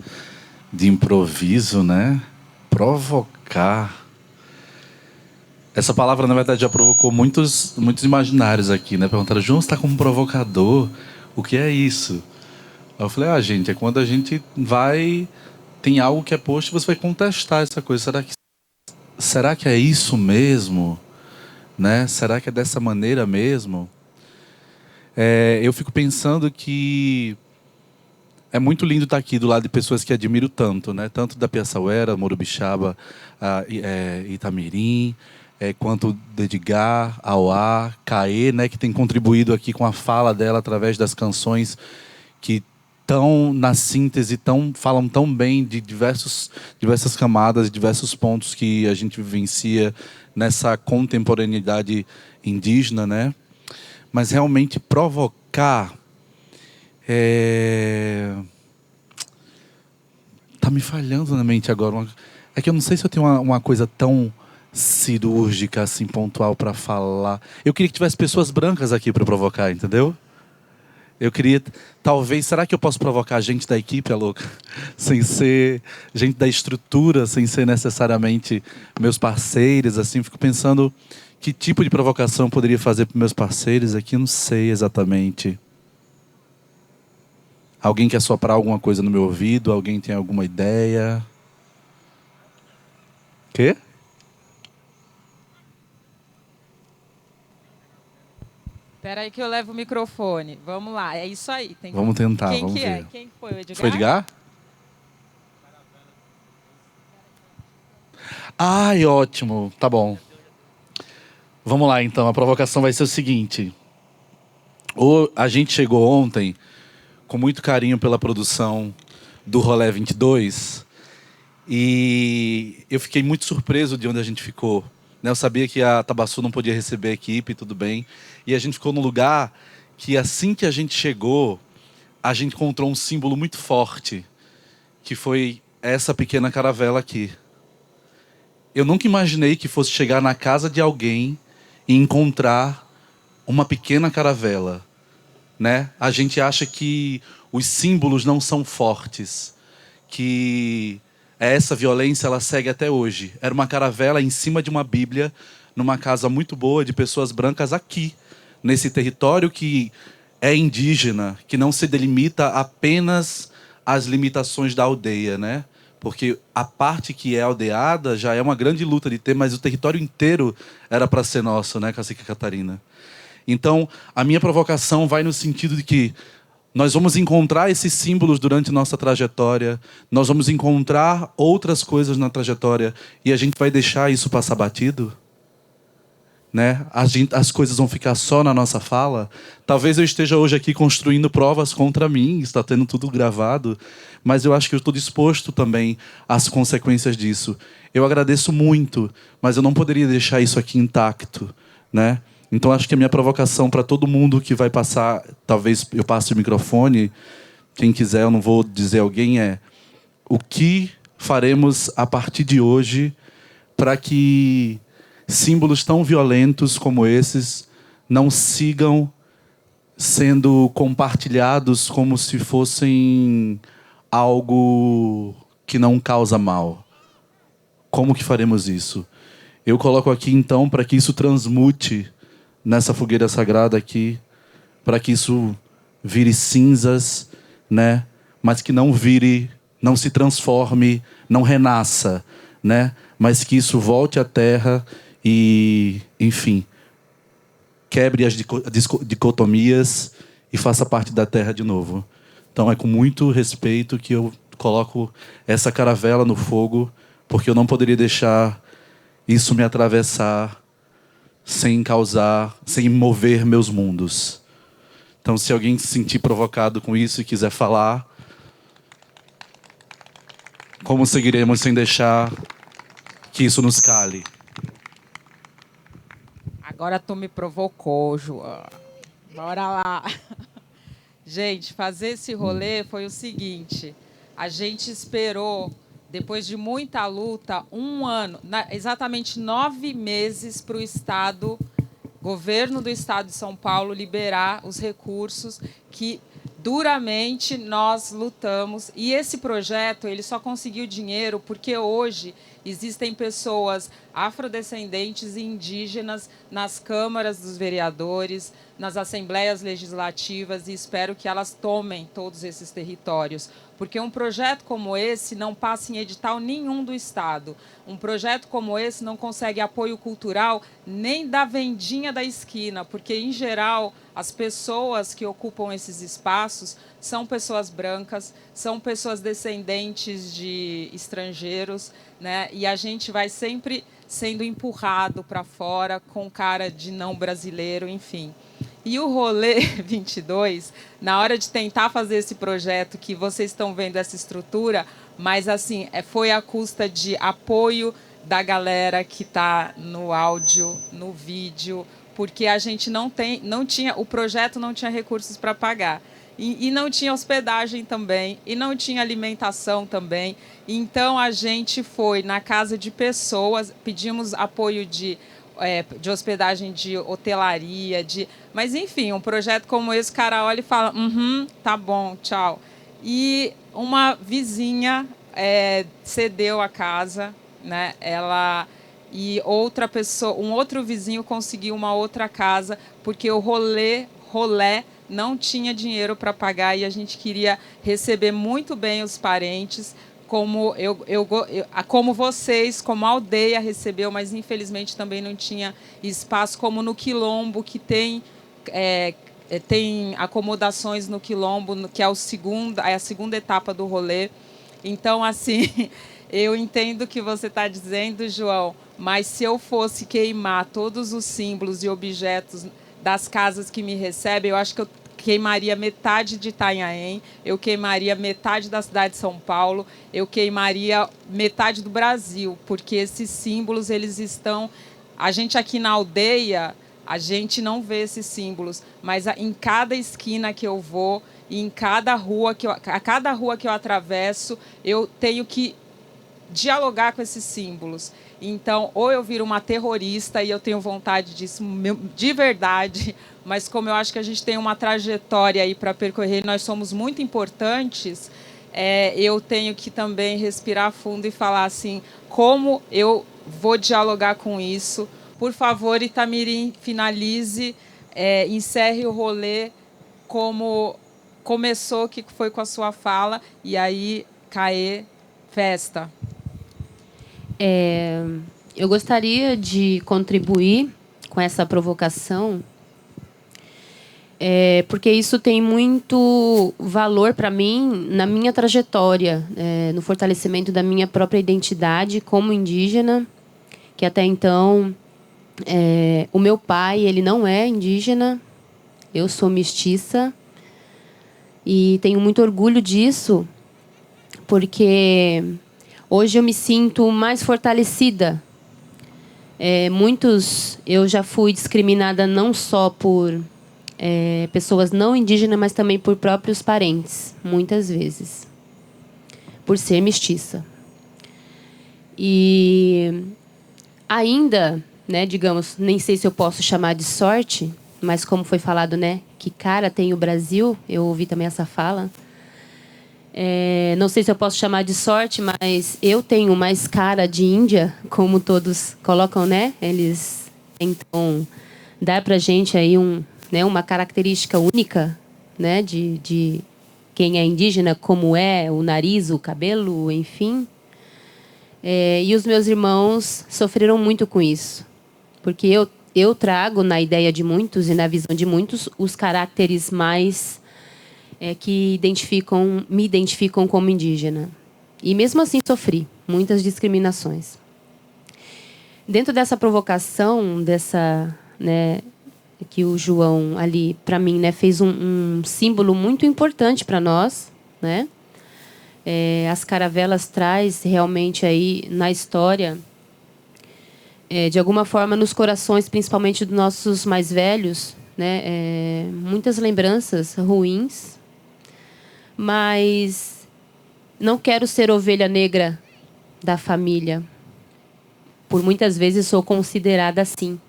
de improviso, né? Provocar. Essa palavra, na verdade, já provocou muitos imaginários aqui, né? Perguntaram, João, você está como provocador? O que é isso? Aí eu falei, gente, é quando a gente vai... Tem algo que é posto e você vai contestar essa coisa. Será que é isso mesmo? Né? Será que é dessa maneira mesmo? Eu fico pensando que é muito lindo estar aqui do lado de pessoas que admiro tanto, né? Tanto da Piaçauera, Morubixaba, Itamirim, quanto de Edgar, Auá, Caê, né? Que tem contribuído aqui com a fala dela através das canções que tão na síntese, falam tão bem de diversas camadas, diversos pontos que a gente vivencia nessa contemporaneidade indígena, né? Mas realmente provocar tá me falhando na mente agora. É que eu não sei se eu tenho uma coisa tão cirúrgica, assim, pontual para falar. Eu queria que tivesse pessoas brancas aqui para provocar, entendeu? Eu queria, talvez, será que eu posso provocar gente da equipe, a louca? Sem ser gente da estrutura, sem ser necessariamente meus parceiros, assim. Fico pensando que tipo de provocação eu poderia fazer para meus parceiros aqui, não sei exatamente. Alguém quer soprar alguma coisa no meu ouvido? Alguém tem alguma ideia? Quê? Espera aí que eu levo o microfone. Vamos lá, é isso aí. Vamos tentar, Quem vamos que ver. é? Quem foi, o Edgar? Foi Edgar? Ai, ótimo. Tá bom. Vamos lá, então. A provocação vai ser o seguinte. A gente chegou ontem com muito carinho pela produção do Rolê 22 e eu fiquei muito surpreso de onde a gente ficou. Eu sabia que a Tabaçu não podia receber a equipe, tudo bem. E a gente ficou num lugar que, assim que a gente chegou, a gente encontrou um símbolo muito forte, que foi essa pequena caravela aqui. Eu nunca imaginei que fosse chegar na casa de alguém e encontrar uma pequena caravela, né? A gente acha que os símbolos não são fortes, que essa violência ela segue até hoje. Era uma caravela em cima de uma Bíblia, numa casa muito boa de pessoas brancas aqui, nesse território que é indígena, que não se delimita apenas às limitações da aldeia, né? Porque a parte que é aldeada já é uma grande luta de ter, mas o território inteiro era para ser nosso, né, Cacique Catarina? Então, a minha provocação vai no sentido de que nós vamos encontrar esses símbolos durante nossa trajetória, nós vamos encontrar outras coisas na trajetória e a gente vai deixar isso passar batido? né? As coisas vão ficar só na nossa fala. Talvez eu esteja hoje aqui construindo provas contra mim, está tendo tudo gravado, mas eu acho que eu estou disposto também às consequências disso. Eu agradeço muito, mas eu não poderia deixar isso aqui intacto, né? Então acho que a minha provocação para todo mundo que vai passar, talvez eu passe o microfone, quem quiser, eu não vou dizer alguém, é o que faremos a partir de hoje para que símbolos tão violentos como esses não sigam sendo compartilhados como se fossem algo que não causa mal. Como que faremos isso? Eu coloco aqui, então, para que isso transmute nessa fogueira sagrada aqui, para que isso vire cinzas, né? Mas que não vire, não se transforme, não renasça, né? Mas que isso volte à terra e, enfim, quebre as dicotomias e faça parte da terra de novo. Então é com muito respeito que eu coloco essa caravela no fogo, porque eu não poderia deixar isso me atravessar sem causar, sem mover meus mundos. Então, se alguém se sentir provocado com isso e quiser falar, como seguiremos sem deixar que isso nos cale? Agora tu me provocou, João. Bora lá. Gente, fazer esse rolê foi o seguinte. A gente esperou, depois de muita luta, 1 ano, exatamente 9 meses para o Estado, governo do Estado de São Paulo, liberar os recursos que duramente nós lutamos. E esse projeto ele só conseguiu dinheiro porque hoje existem pessoas afrodescendentes e indígenas nas câmaras dos vereadores, nas assembleias legislativas, e espero que elas tomem todos esses territórios. Porque um projeto como esse não passa em edital nenhum do Estado. Um projeto como esse não consegue apoio cultural nem da vendinha da esquina, porque, em geral, as pessoas que ocupam esses espaços são pessoas brancas, são pessoas descendentes de estrangeiros, né? E a gente vai sempre sendo empurrado para fora com cara de não brasileiro, enfim. E o Rolê 22, na hora de tentar fazer esse projeto, que vocês estão vendo essa estrutura, mas assim, foi à custa de apoio da galera que está no áudio, no vídeo, porque a gente não tinha, o projeto não tinha recursos para pagar. E não tinha hospedagem também, e não tinha alimentação também. Então, a gente foi na casa de pessoas, pedimos apoio de hospedagem, de hotelaria, mas, enfim, um projeto como esse, o cara olha e fala, tá bom, tchau. E uma vizinha cedeu a casa, né? E outra pessoa, um outro vizinho conseguiu uma outra casa, porque o rolê não tinha dinheiro para pagar e a gente queria receber muito bem os parentes, como vocês, como a aldeia recebeu, mas infelizmente também não tinha espaço, como no Quilombo, que tem acomodações no Quilombo, que é a segunda etapa do rolê. Então, assim, eu entendo o que você está dizendo, João, mas se eu fosse queimar todos os símbolos e objetos das casas que me recebem, eu acho que eu queimaria metade de Itanhaém, eu queimaria metade da cidade de São Paulo, eu queimaria metade do Brasil, porque esses símbolos, eles estão... A gente aqui na aldeia, a gente não vê esses símbolos, mas em cada esquina que eu vou, e em cada rua a cada rua que eu atravesso, eu tenho que dialogar com esses símbolos. Então, ou eu viro uma terrorista, e eu tenho vontade disso de verdade, mas como eu acho que a gente tem uma trajetória aí para percorrer, nós somos muito importantes, eu tenho que também respirar fundo e falar assim, como eu vou dialogar com isso. Por favor, Itamirim, finalize, encerre o rolê como começou, que foi com a sua fala, e aí, Caê, festa. Eu gostaria de contribuir com essa provocação, porque isso tem muito valor para mim na minha trajetória, no fortalecimento da minha própria identidade como indígena, que até então O meu pai, ele não é indígena, eu sou mestiça e tenho muito orgulho disso, porque hoje eu me sinto mais fortalecida. Eu já fui discriminada não só por pessoas não indígenas, mas também por próprios parentes, muitas vezes, por ser mestiça. E ainda, né, digamos, nem sei se eu posso chamar de sorte, mas como foi falado, né, que cara tem o Brasil, eu ouvi também essa fala. Não sei se eu posso chamar de sorte, mas eu tenho mais cara de Índia, como todos colocam, né? Eles tentam dar pra gente aí uma característica única, né, de quem é indígena, como é o nariz, o cabelo, enfim. E os meus irmãos sofreram muito com isso, porque eu trago na ideia de muitos e na visão de muitos os caracteres mais que me identificam como indígena. E mesmo assim sofri muitas discriminações. Dentro dessa provocação, que o João ali, para mim, né, fez um símbolo muito importante para nós, né? As caravelas traz realmente aí na história, de alguma forma nos corações, principalmente dos nossos mais velhos, né, muitas lembranças ruins, mas não quero ser ovelha negra da família. Por muitas vezes sou considerada assim,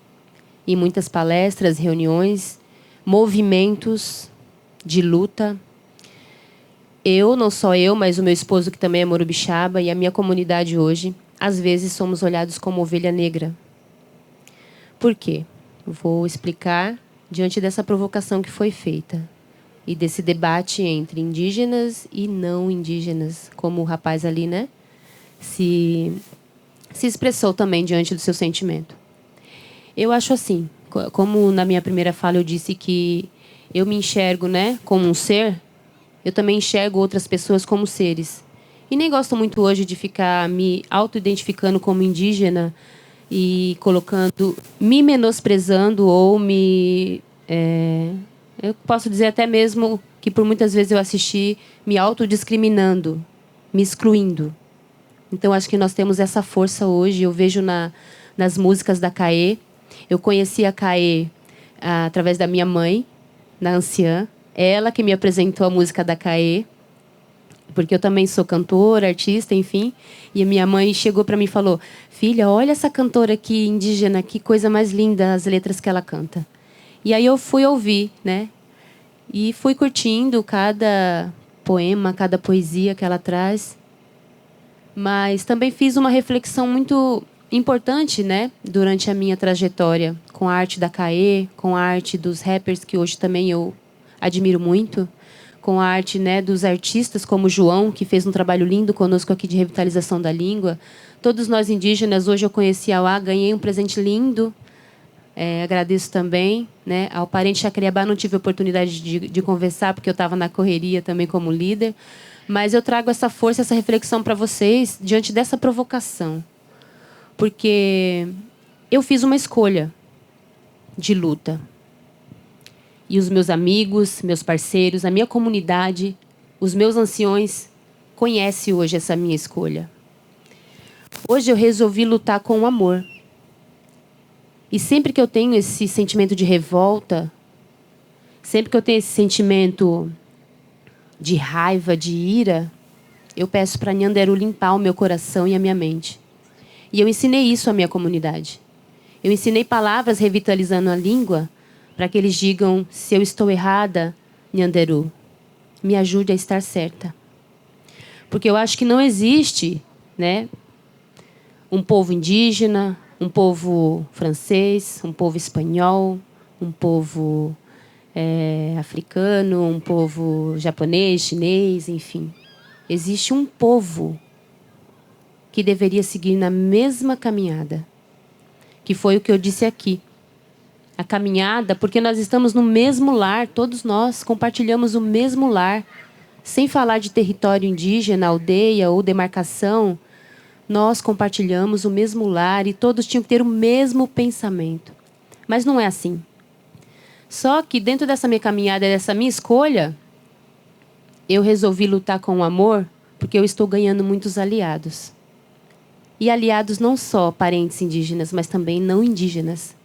em muitas palestras, reuniões, movimentos de luta. Não só eu, mas o meu esposo, que também é morubixaba, e a minha comunidade hoje, às vezes somos olhados como ovelha negra. Por quê? Vou explicar diante dessa provocação que foi feita e desse debate entre indígenas e não indígenas, como o rapaz ali, né, se expressou também diante do seu sentimento. Eu acho assim, como na minha primeira fala eu disse que eu me enxergo, né, como um ser, eu também enxergo outras pessoas como seres. E nem gosto muito hoje de ficar me auto-identificando como indígena e me menosprezando ou eu posso dizer até mesmo que por muitas vezes eu assisti me autodiscriminando, me excluindo. Então acho que nós temos essa força hoje. Eu vejo nas músicas da Caê. Eu conheci a Caê através da minha mãe, na anciã. Ela que me apresentou a música da Caê, porque eu também sou cantora, artista, enfim. E a minha mãe chegou para mim e falou: filha, olha essa cantora aqui, indígena, que coisa mais linda as letras que ela canta. E aí eu fui ouvir, né? E fui curtindo cada poema, cada poesia que ela traz. Mas também fiz uma reflexão muito importante, né, durante a minha trajetória com a arte da Caê, com a arte dos rappers, que hoje também eu admiro muito, com a arte, né, dos artistas como o João, que fez um trabalho lindo conosco aqui de revitalização da língua. Todos nós indígenas, hoje eu conheci a UA, ganhei um presente lindo. Agradeço também, né, ao parente Chacriabá, não tive oportunidade de conversar, porque eu estava na correria também como líder. Mas eu trago essa força, essa reflexão para vocês diante dessa provocação. Porque eu fiz uma escolha de luta. E os meus amigos, meus parceiros, a minha comunidade, os meus anciões conhecem hoje essa minha escolha. Hoje eu resolvi lutar com o amor. E sempre que eu tenho esse sentimento de revolta, sempre que eu tenho esse sentimento de raiva, de ira, eu peço para Nyanderu limpar o meu coração e a minha mente. E eu ensinei isso à minha comunidade. Eu ensinei palavras revitalizando a língua para que eles digam: se eu estou errada, Nyanderu, me ajude a estar certa. Porque eu acho que não existe, né, um povo indígena, um povo francês, um povo espanhol, um povo africano, um povo japonês, chinês, enfim. Existe um povo que deveria seguir na mesma caminhada, que foi o que eu disse aqui. A caminhada, porque nós estamos no mesmo lar, todos nós compartilhamos o mesmo lar, sem falar de território indígena, aldeia ou demarcação, nós compartilhamos o mesmo lar e todos tinham que ter o mesmo pensamento. Mas não é assim. Só que dentro dessa minha caminhada, dessa minha escolha, eu resolvi lutar com o amor porque eu estou ganhando muitos aliados. E aliados não só parentes indígenas, mas também não indígenas,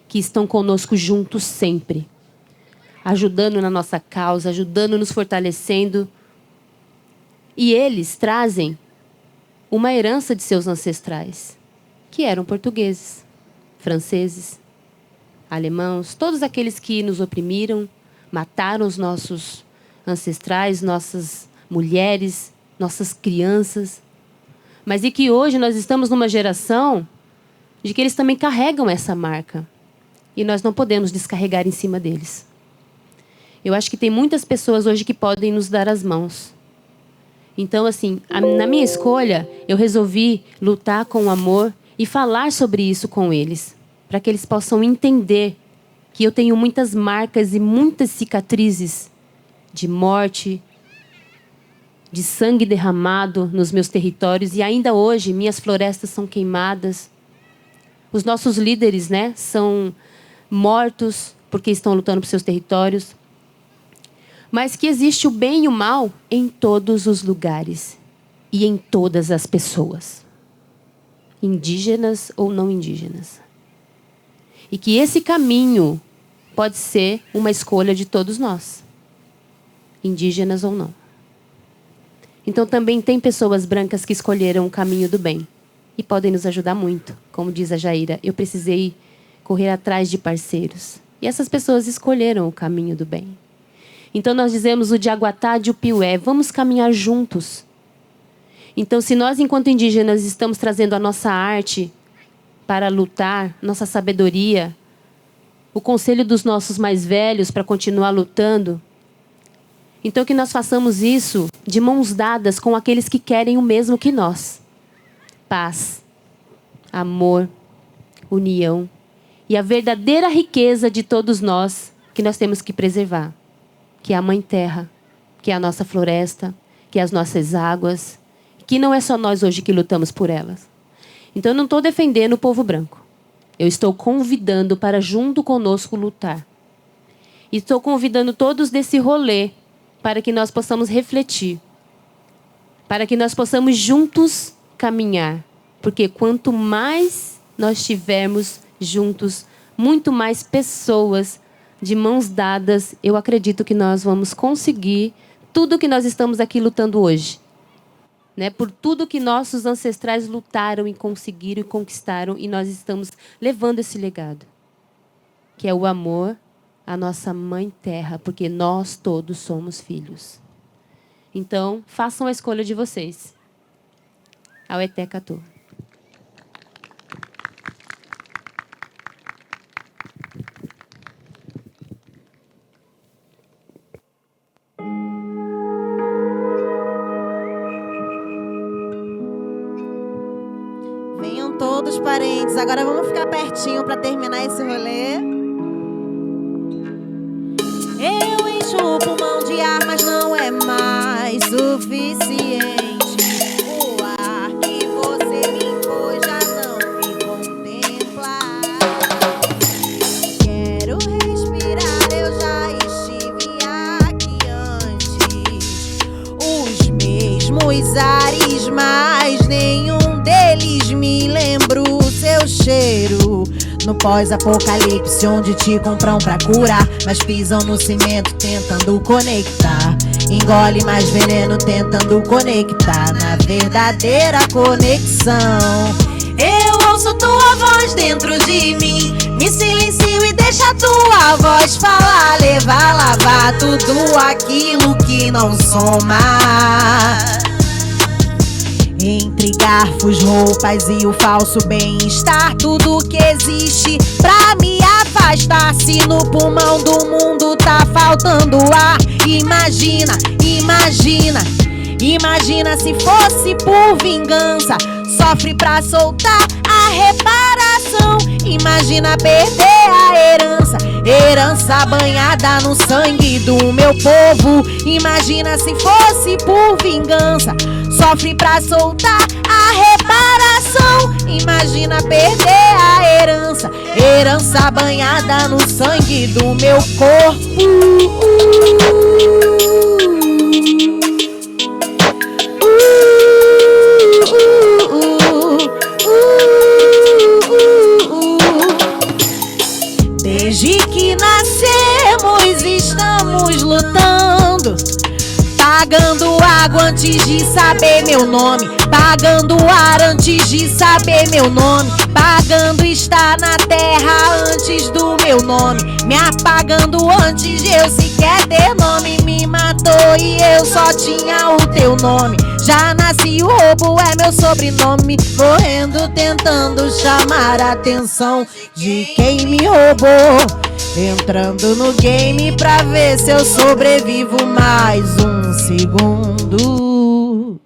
que estão conosco juntos sempre, ajudando na nossa causa, ajudando, nos fortalecendo. E eles trazem uma herança de seus ancestrais, que eram portugueses, franceses, alemãos, todos aqueles que nos oprimiram, mataram os nossos ancestrais, nossas mulheres, nossas crianças. Mas e que hoje nós estamos numa geração de que eles também carregam essa marca. E nós não podemos descarregar em cima deles. Eu acho que tem muitas pessoas hoje que podem nos dar as mãos. Então, assim, na minha escolha, eu resolvi lutar com o amor e falar sobre isso com eles, para que eles possam entender que eu tenho muitas marcas e muitas cicatrizes de morte, de sangue derramado nos meus territórios, e ainda hoje minhas florestas são queimadas. Os nossos líderes, né, são mortos porque estão lutando por seus territórios. Mas que existe o bem e o mal em todos os lugares e em todas as pessoas, indígenas ou não indígenas. E que esse caminho pode ser uma escolha de todos nós, indígenas ou não. Então também tem pessoas brancas que escolheram o caminho do bem e podem nos ajudar muito. Como diz a Jaira, eu precisei correr atrás de parceiros. E essas pessoas escolheram o caminho do bem. Então nós dizemos o Diaguatá de Upiué, vamos caminhar juntos. Então se nós enquanto indígenas estamos trazendo a nossa arte para lutar, nossa sabedoria, o conselho dos nossos mais velhos para continuar lutando, então que nós façamos isso de mãos dadas com aqueles que querem o mesmo que nós. Paz, amor, união e a verdadeira riqueza de todos nós que nós temos que preservar. Que é a Mãe Terra, que é a nossa floresta, que é as nossas águas, que não é só nós hoje que lutamos por elas. Então eu não estou defendendo o povo branco. Eu estou convidando para junto conosco lutar. E estou convidando todos desse rolê para que nós possamos refletir, para que nós possamos juntos caminhar. Porque quanto mais nós estivermos juntos, muito mais pessoas de mãos dadas, eu acredito que nós vamos conseguir tudo que nós estamos aqui lutando hoje. Né? Por tudo que nossos ancestrais lutaram e conseguiram e conquistaram, e nós estamos levando esse legado, que é o amor à nossa Mãe Terra, porque nós todos somos filhos. Então, façam a escolha de vocês. Aueté Catu. Venham todos parentes. Agora vamos ficar pertinho para terminar esse rolê. Eu encho o pulmão de ar, mas não é mais suficiente. O ar que você me impôs já não me contempla. Quero respirar, eu já estive aqui antes. Os mesmos ares, mas nenhum deles me lembra o seu cheiro. No pós-apocalipse, onde te compram pra curar, mas pisam no cimento tentando conectar. Engole mais veneno tentando conectar na verdadeira conexão. Eu ouço tua voz dentro de mim, me silencio e deixa tua voz falar. Levar, lavar tudo aquilo que não soma. Entre garfos, roupas e o falso bem-estar, tudo que existe pra me afastar. Se no pulmão do mundo tá faltando ar, imagina, imagina, imagina se fosse por vingança. Sofre pra soltar a reparação. Imagina perder a herança, herança banhada no sangue do meu povo. Imagina se fosse por vingança. sofre pra soltar a reparação. Imagina perder a herança, herança banhada no sangue do meu corpo. Desde que nascemos estamos lutando, pagando água antes de saber meu nome, pagando ar antes de saber meu nome, pagando estar na terra antes do meu nome, me apagando antes de eu sequer ter nome. Me matou e eu só tinha o teu nome. Já nasci, o roubo é meu sobrenome, morrendo tentando chamar a atenção de quem me roubou, entrando no game pra ver se eu sobrevivo mais um segundo.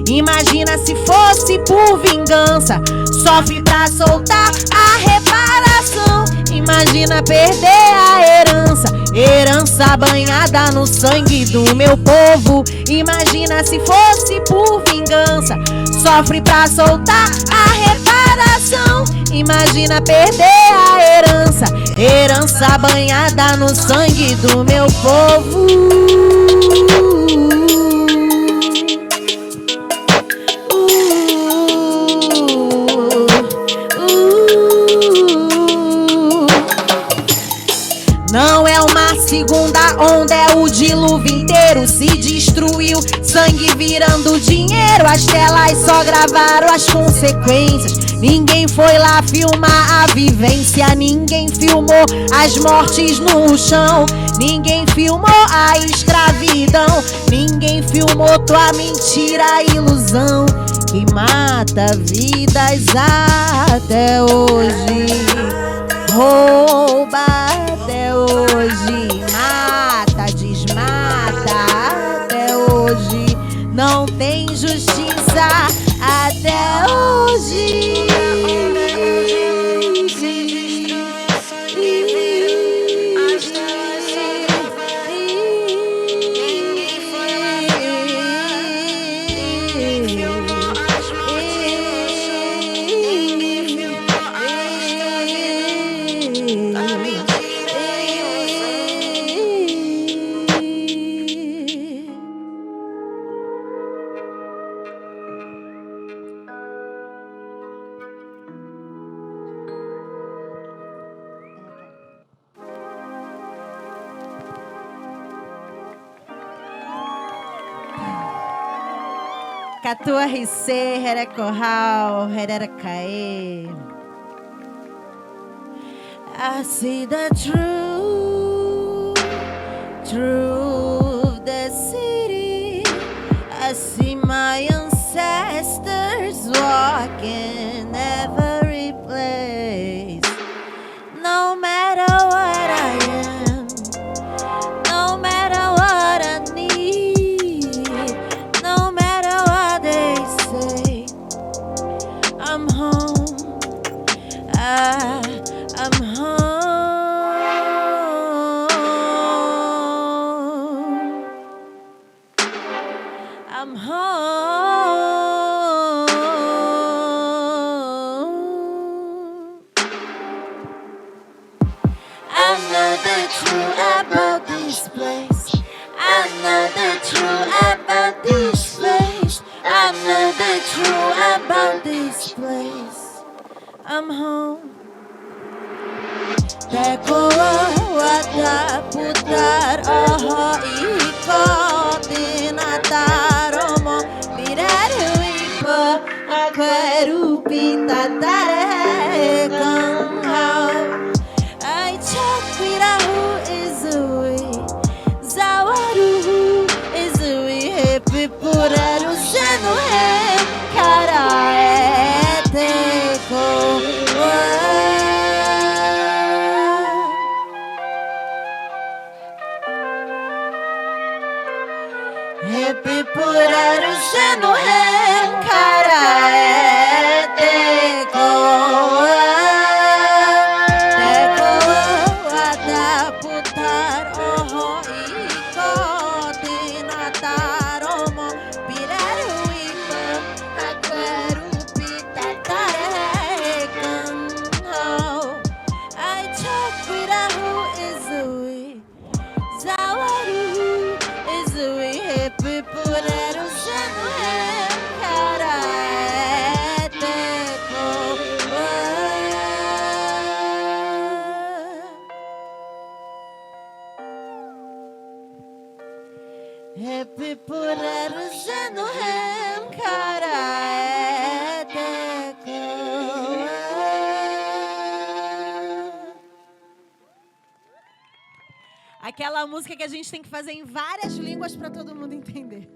Imagina se fosse por vingança, sofre pra soltar a reparação. Imagina perder a herança, herança banhada no sangue do meu povo. Imagina se fosse por vingança, sofre pra soltar a reparação. Imagina perder a herança, herança banhada no sangue do meu povo. Não é uma segunda onda, é o dilúvio inteiro se destruiu, sangue virando dinheiro, as telas só gravaram as consequências. Ninguém foi lá filmar a vivência, ninguém filmou as mortes no chão, ninguém filmou a escravidão, ninguém filmou tua mentira, ilusão que mata vidas até hoje, rouba até hoje, mata, desmata até hoje, não tem justiça até hoje. Catua RC, Herecorral, Hereracaê. I see the truth, truth the city. I see my ancestors walking every place. No matter what I am, no matter what I need, no matter what they say, I'm home. I'm home. I'm home. I know the truth about this place. I know the truth about this place. I know the truth about this place. I'm home. Tekoa wata putar oho iko tinataromo piraru ipo aqueru pitatare kanhao ai chakirahu izui zawaruhu izui hepipuraru senu he karae tekoa. Hepipuraru senu he karae tekoa. Tekoa wata putar oho iko tinataromo piraru aquela música que a gente tem que fazer em várias línguas para todo mundo entender.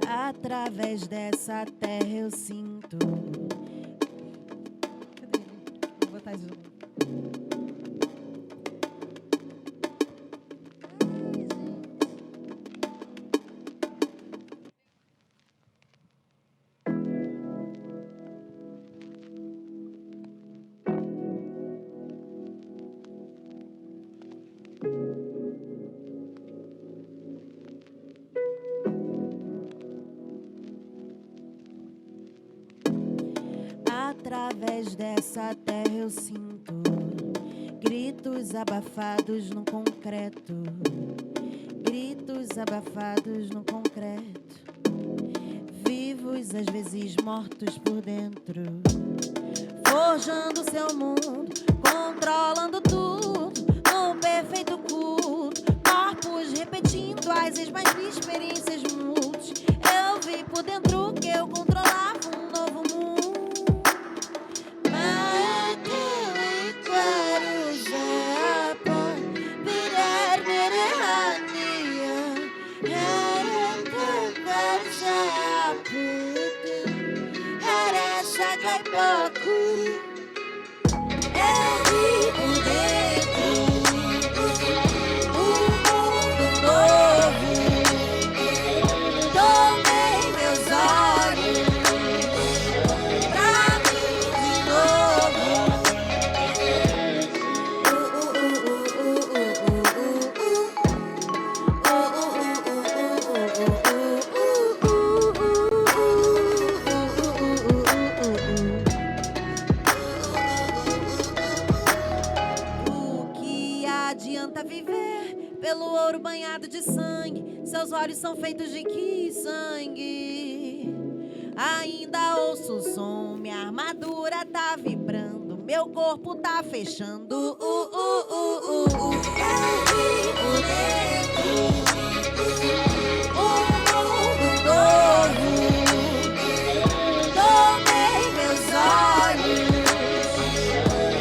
Através dessa terra eu sinto. Cadê ele? Vou botar de novo. Através dessa terra eu sinto gritos abafados no concreto, gritos abafados no concreto, vivos às vezes mortos por dentro, forjando seu mundo, controlando tudo, num perfeito culto, corpos repetindo as mesmas experiências multi. Eu vi por dentro que eu controlava um novo mundo. Seus olhos são feitos de que sangue? Ainda ouço o som, minha armadura tá vibrando, meu corpo tá fechando. Tomei meus olhos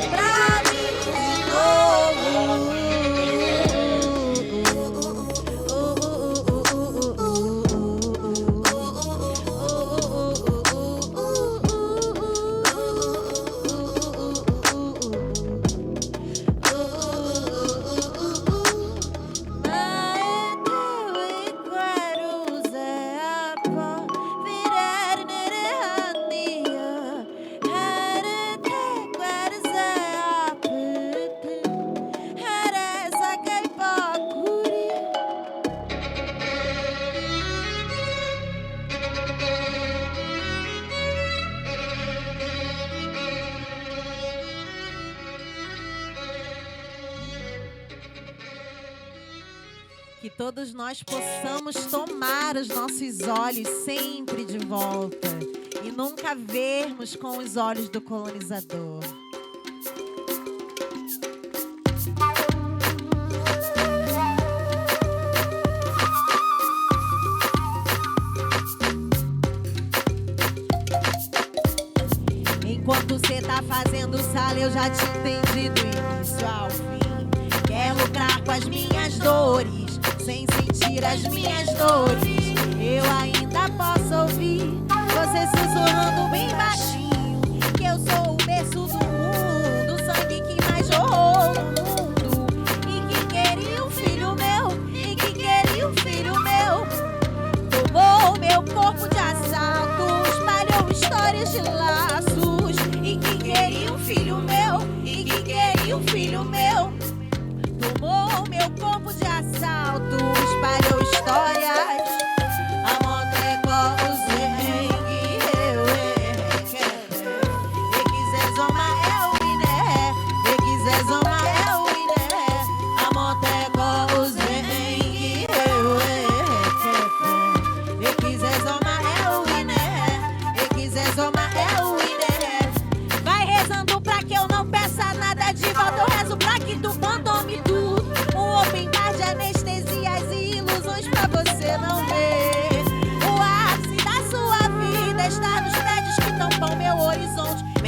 pra mim de novo. Que todos nós possamos tomar os nossos olhos sempre de volta e nunca vermos com os olhos do colonizador. Enquanto cê tá fazendo sala, eu já te entendi do início ao fim. Quer lucrar com as minhas dores, sem sentir as minhas dores. Eu ainda posso ouvir você sussurrando bem baixinho que eu sou o berço do mundo, o sangue que mais jorrou no mundo, e que queria um filho meu, e que queria um filho meu. Tomou meu corpo de assalto, espalhou histórias de laços, e que queria um filho meu, e que queria um filho meu. Tomou meu corpo de assalto, espalhou histórias. A montreco, o zengue, eu e quiser zoma é o iné, e quiser zoma é o iné. A montreco, o zengue, eu e quiser zoma é o iné, e quiser zoma é o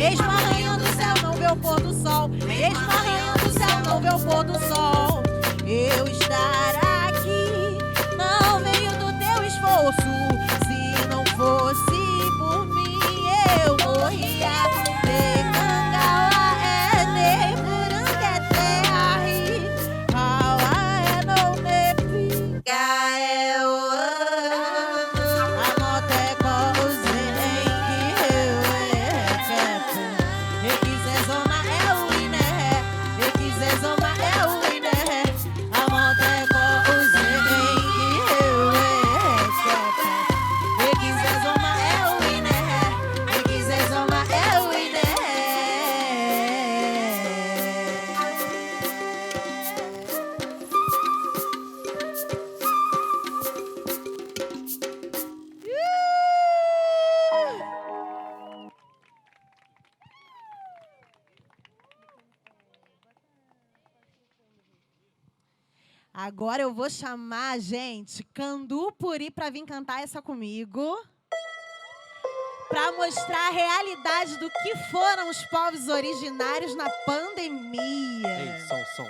Mesmo arranhando o céu, não vê o pôr do sol. Mesmo arranhando o céu, não vê o pôr do sol. Eu estar aqui não veio do teu esforço. Se não fosse por mim, eu morria. Decangala é neburanga é terra. Kawa é não me pica é o ano. Anote cose em que eu é quieto. E quiser zona é o iné. E quiser zona é o iné. Anote cose em que eu é quieto. E quiser zona é o iné. E quiser zona é o iné. Agora eu vou chamar, gente, Candu Puri pra vir cantar essa comigo. Pra mostrar a realidade do que foram os povos originários na pandemia. Ei, som.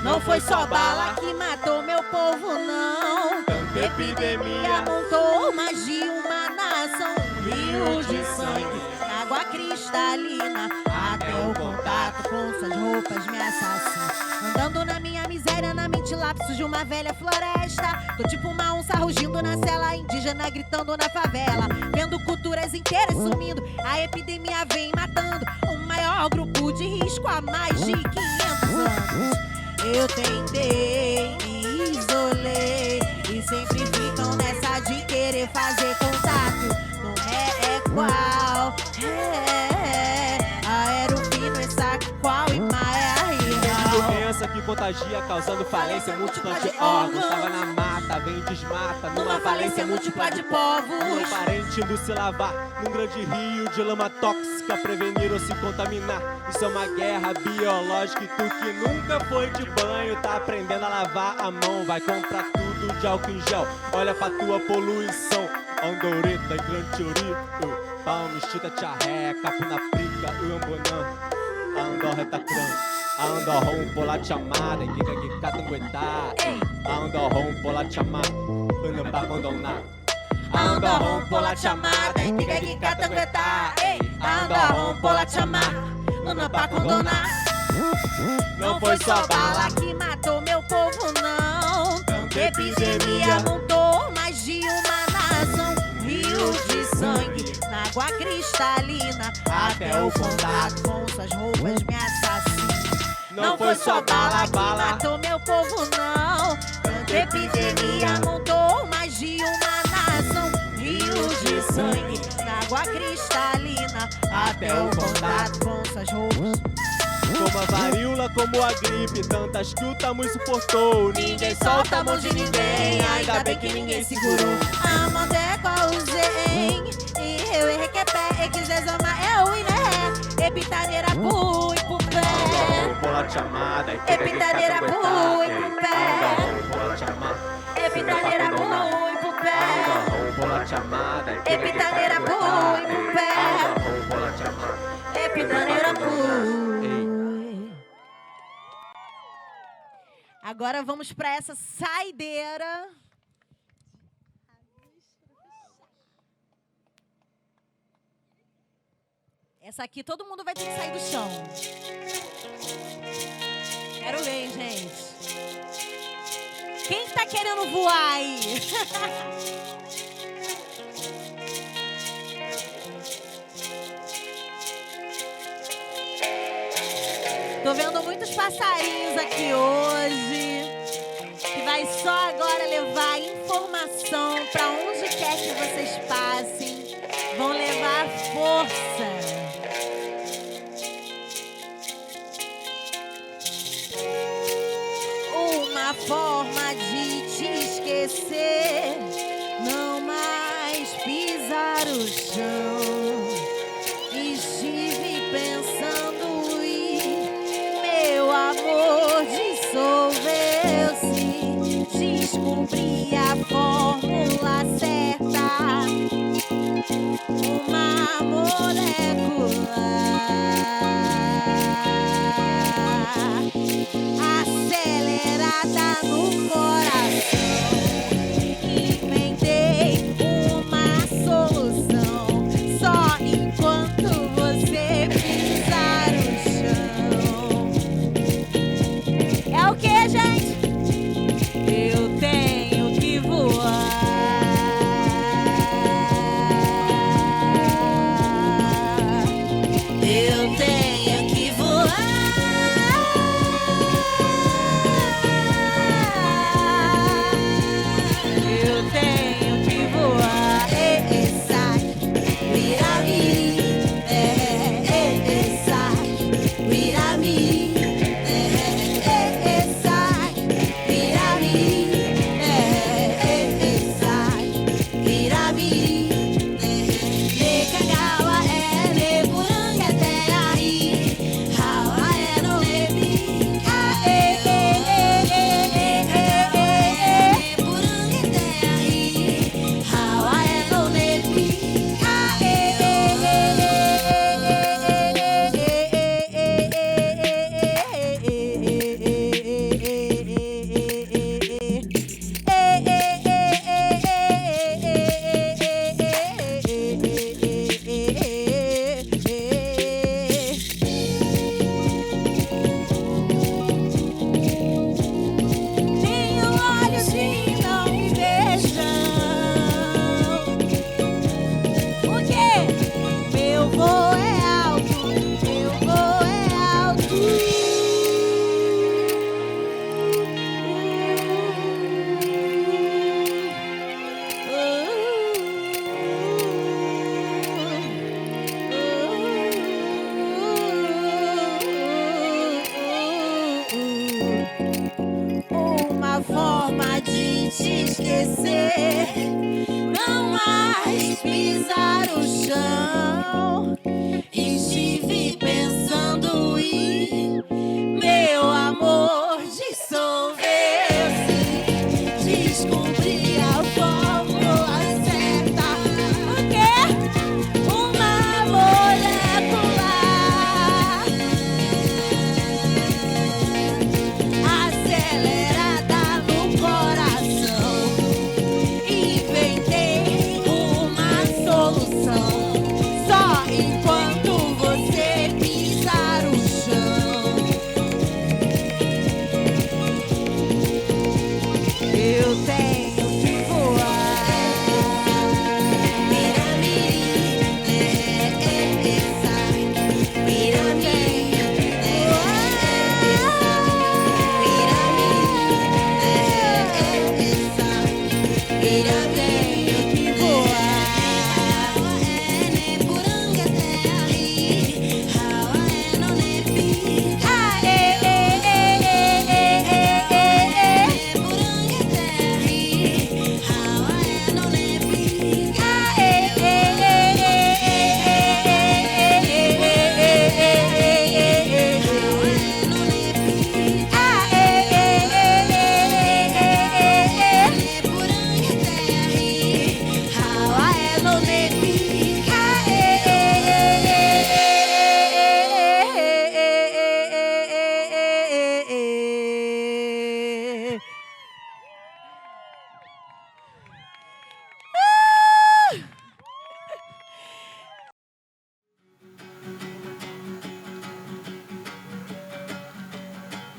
Não foi só bala que matou meu povo, não. Tanta epidemia montou mais de uma nação. Rios de sangue, água cristalina. Até o contato com suas roupas me assassina. Andando na minha miséria, na mente lapsos de uma velha floresta. Tô tipo uma onça rugindo na cela, indígena gritando na favela. Vendo culturas inteiras sumindo, a epidemia vem matando o maior grupo de risco há mais de 500 anos. Eu tentei, me isolei e sempre ficam nessa de querer fazer contato. Não é qual, aerofino, essa qual e Doença que contagia, causando falência múltipla de órgãos. Tava na mata, vem desmata, numa falência múltipla de povos. Um parente indo se lavar num grande rio de lama tóxica, prevenir ou se contaminar. Isso é uma guerra biológica e tu que nunca foi de banho tá aprendendo a lavar a mão. Vai comprar tudo de álcool em gel, olha pra tua poluição. Andoreta e Grande Uri, Palmistita, Tcharré, Capuna Prica, Uambonã, Andorreta Cran. Andorrom pola chamada, giga que catanguetá. Andorrom pola chamada, unamba condonar. Andorrom pola chamada, giga que catanguetá. Andorrom pola chamada, unamba condonar. Não foi só bala que matou meu povo, não. Tanta epidemia montou mais de uma nação. Rios de sangue, na água cristalina. Até o contato com suas roupas me assassina. Não foi só bala que matou meu povo, não. Tanta epidemia montou mais de uma nação. Rios de sangue, na água cristalina. Até o contato com suas roupas. Como a varíola, como a gripe, tantas que o tamanho suportou. Ninguém solta a mão de ninguém, ainda bem que ninguém segurou. A monteca usei, e eu requepé, e quiser zama é o iné. Epitaneira pui pro pé. Epitaneira pui pro pé. Epitaneira pui pro pé. Epitaneira pui pro pé. Epitaneira pui. Agora vamos para essa saideira. Essa aqui todo mundo vai ter que sair do chão. Quero ver, gente. Quem tá querendo voar aí? Tô vendo muitos passarinhos aqui hoje, que vai só agora levar informação para onde quer que vocês passem. Vão levar força. Uma forma de te esquecer, não mais pisar o chão. Estive pensando e meu amor dissolveu-se. Descobri a forma acelerada no coração. Inventei uma solução. Só enquanto você pisar o chão. É o que, gente? Eu tenho que voar. Eu tenho que voar. Eu tenho que voar. Sai, vira-me. Sai, vira-me. Sai, vira-me. Sai, vira-me. Nekagawa é Nepuranga até aí. Hawa é no Nebi. Nepuranga até aí. Hawa é no Nebi. Tenho olhos que não me vejam. Porque meu voo é alto, meu voo é alto. Uma forma de te esquecer, não mais pisar o chão. Estive pensando em meu amor dissolver-se. Descobri a fórmula certa. O quê? Uma molécula acelerada no coração. Inventei uma solução. Só enquanto você pisar o chão. Eu tenho que voar. Vira-me. Sai, vira-me. Eu tenho que voar. Nepuranga até aí. Hawa é no Nebi. Nepuranga até aí. Hawa é no Nebi.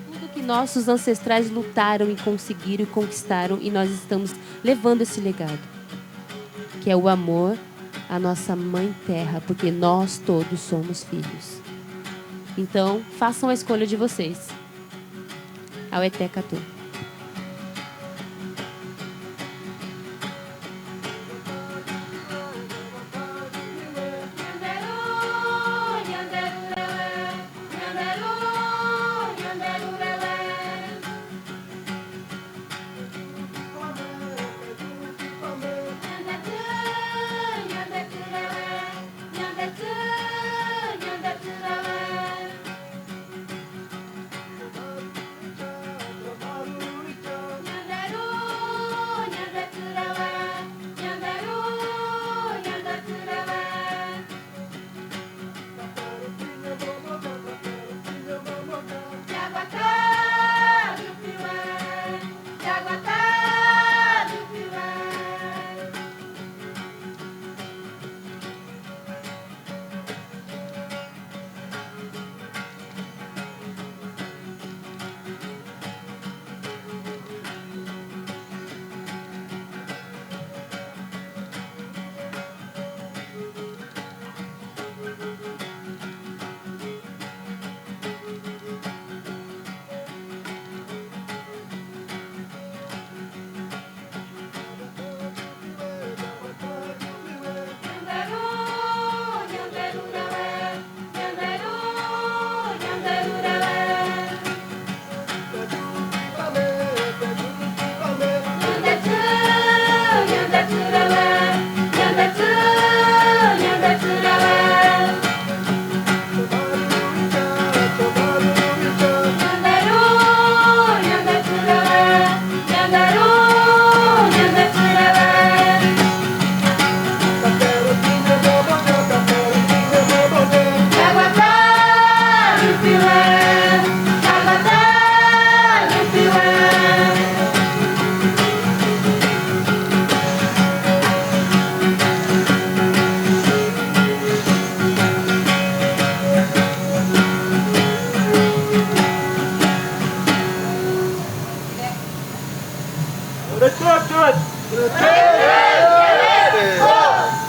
Tudo que nossos ancestrais lutaram e conseguiram e conquistaram, e nós estamos levando esse legado, que é o amor à nossa mãe terra, porque nós todos somos filhos. Então, façam a escolha de vocês. Auete Katu. Nyanda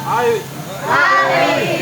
Aí.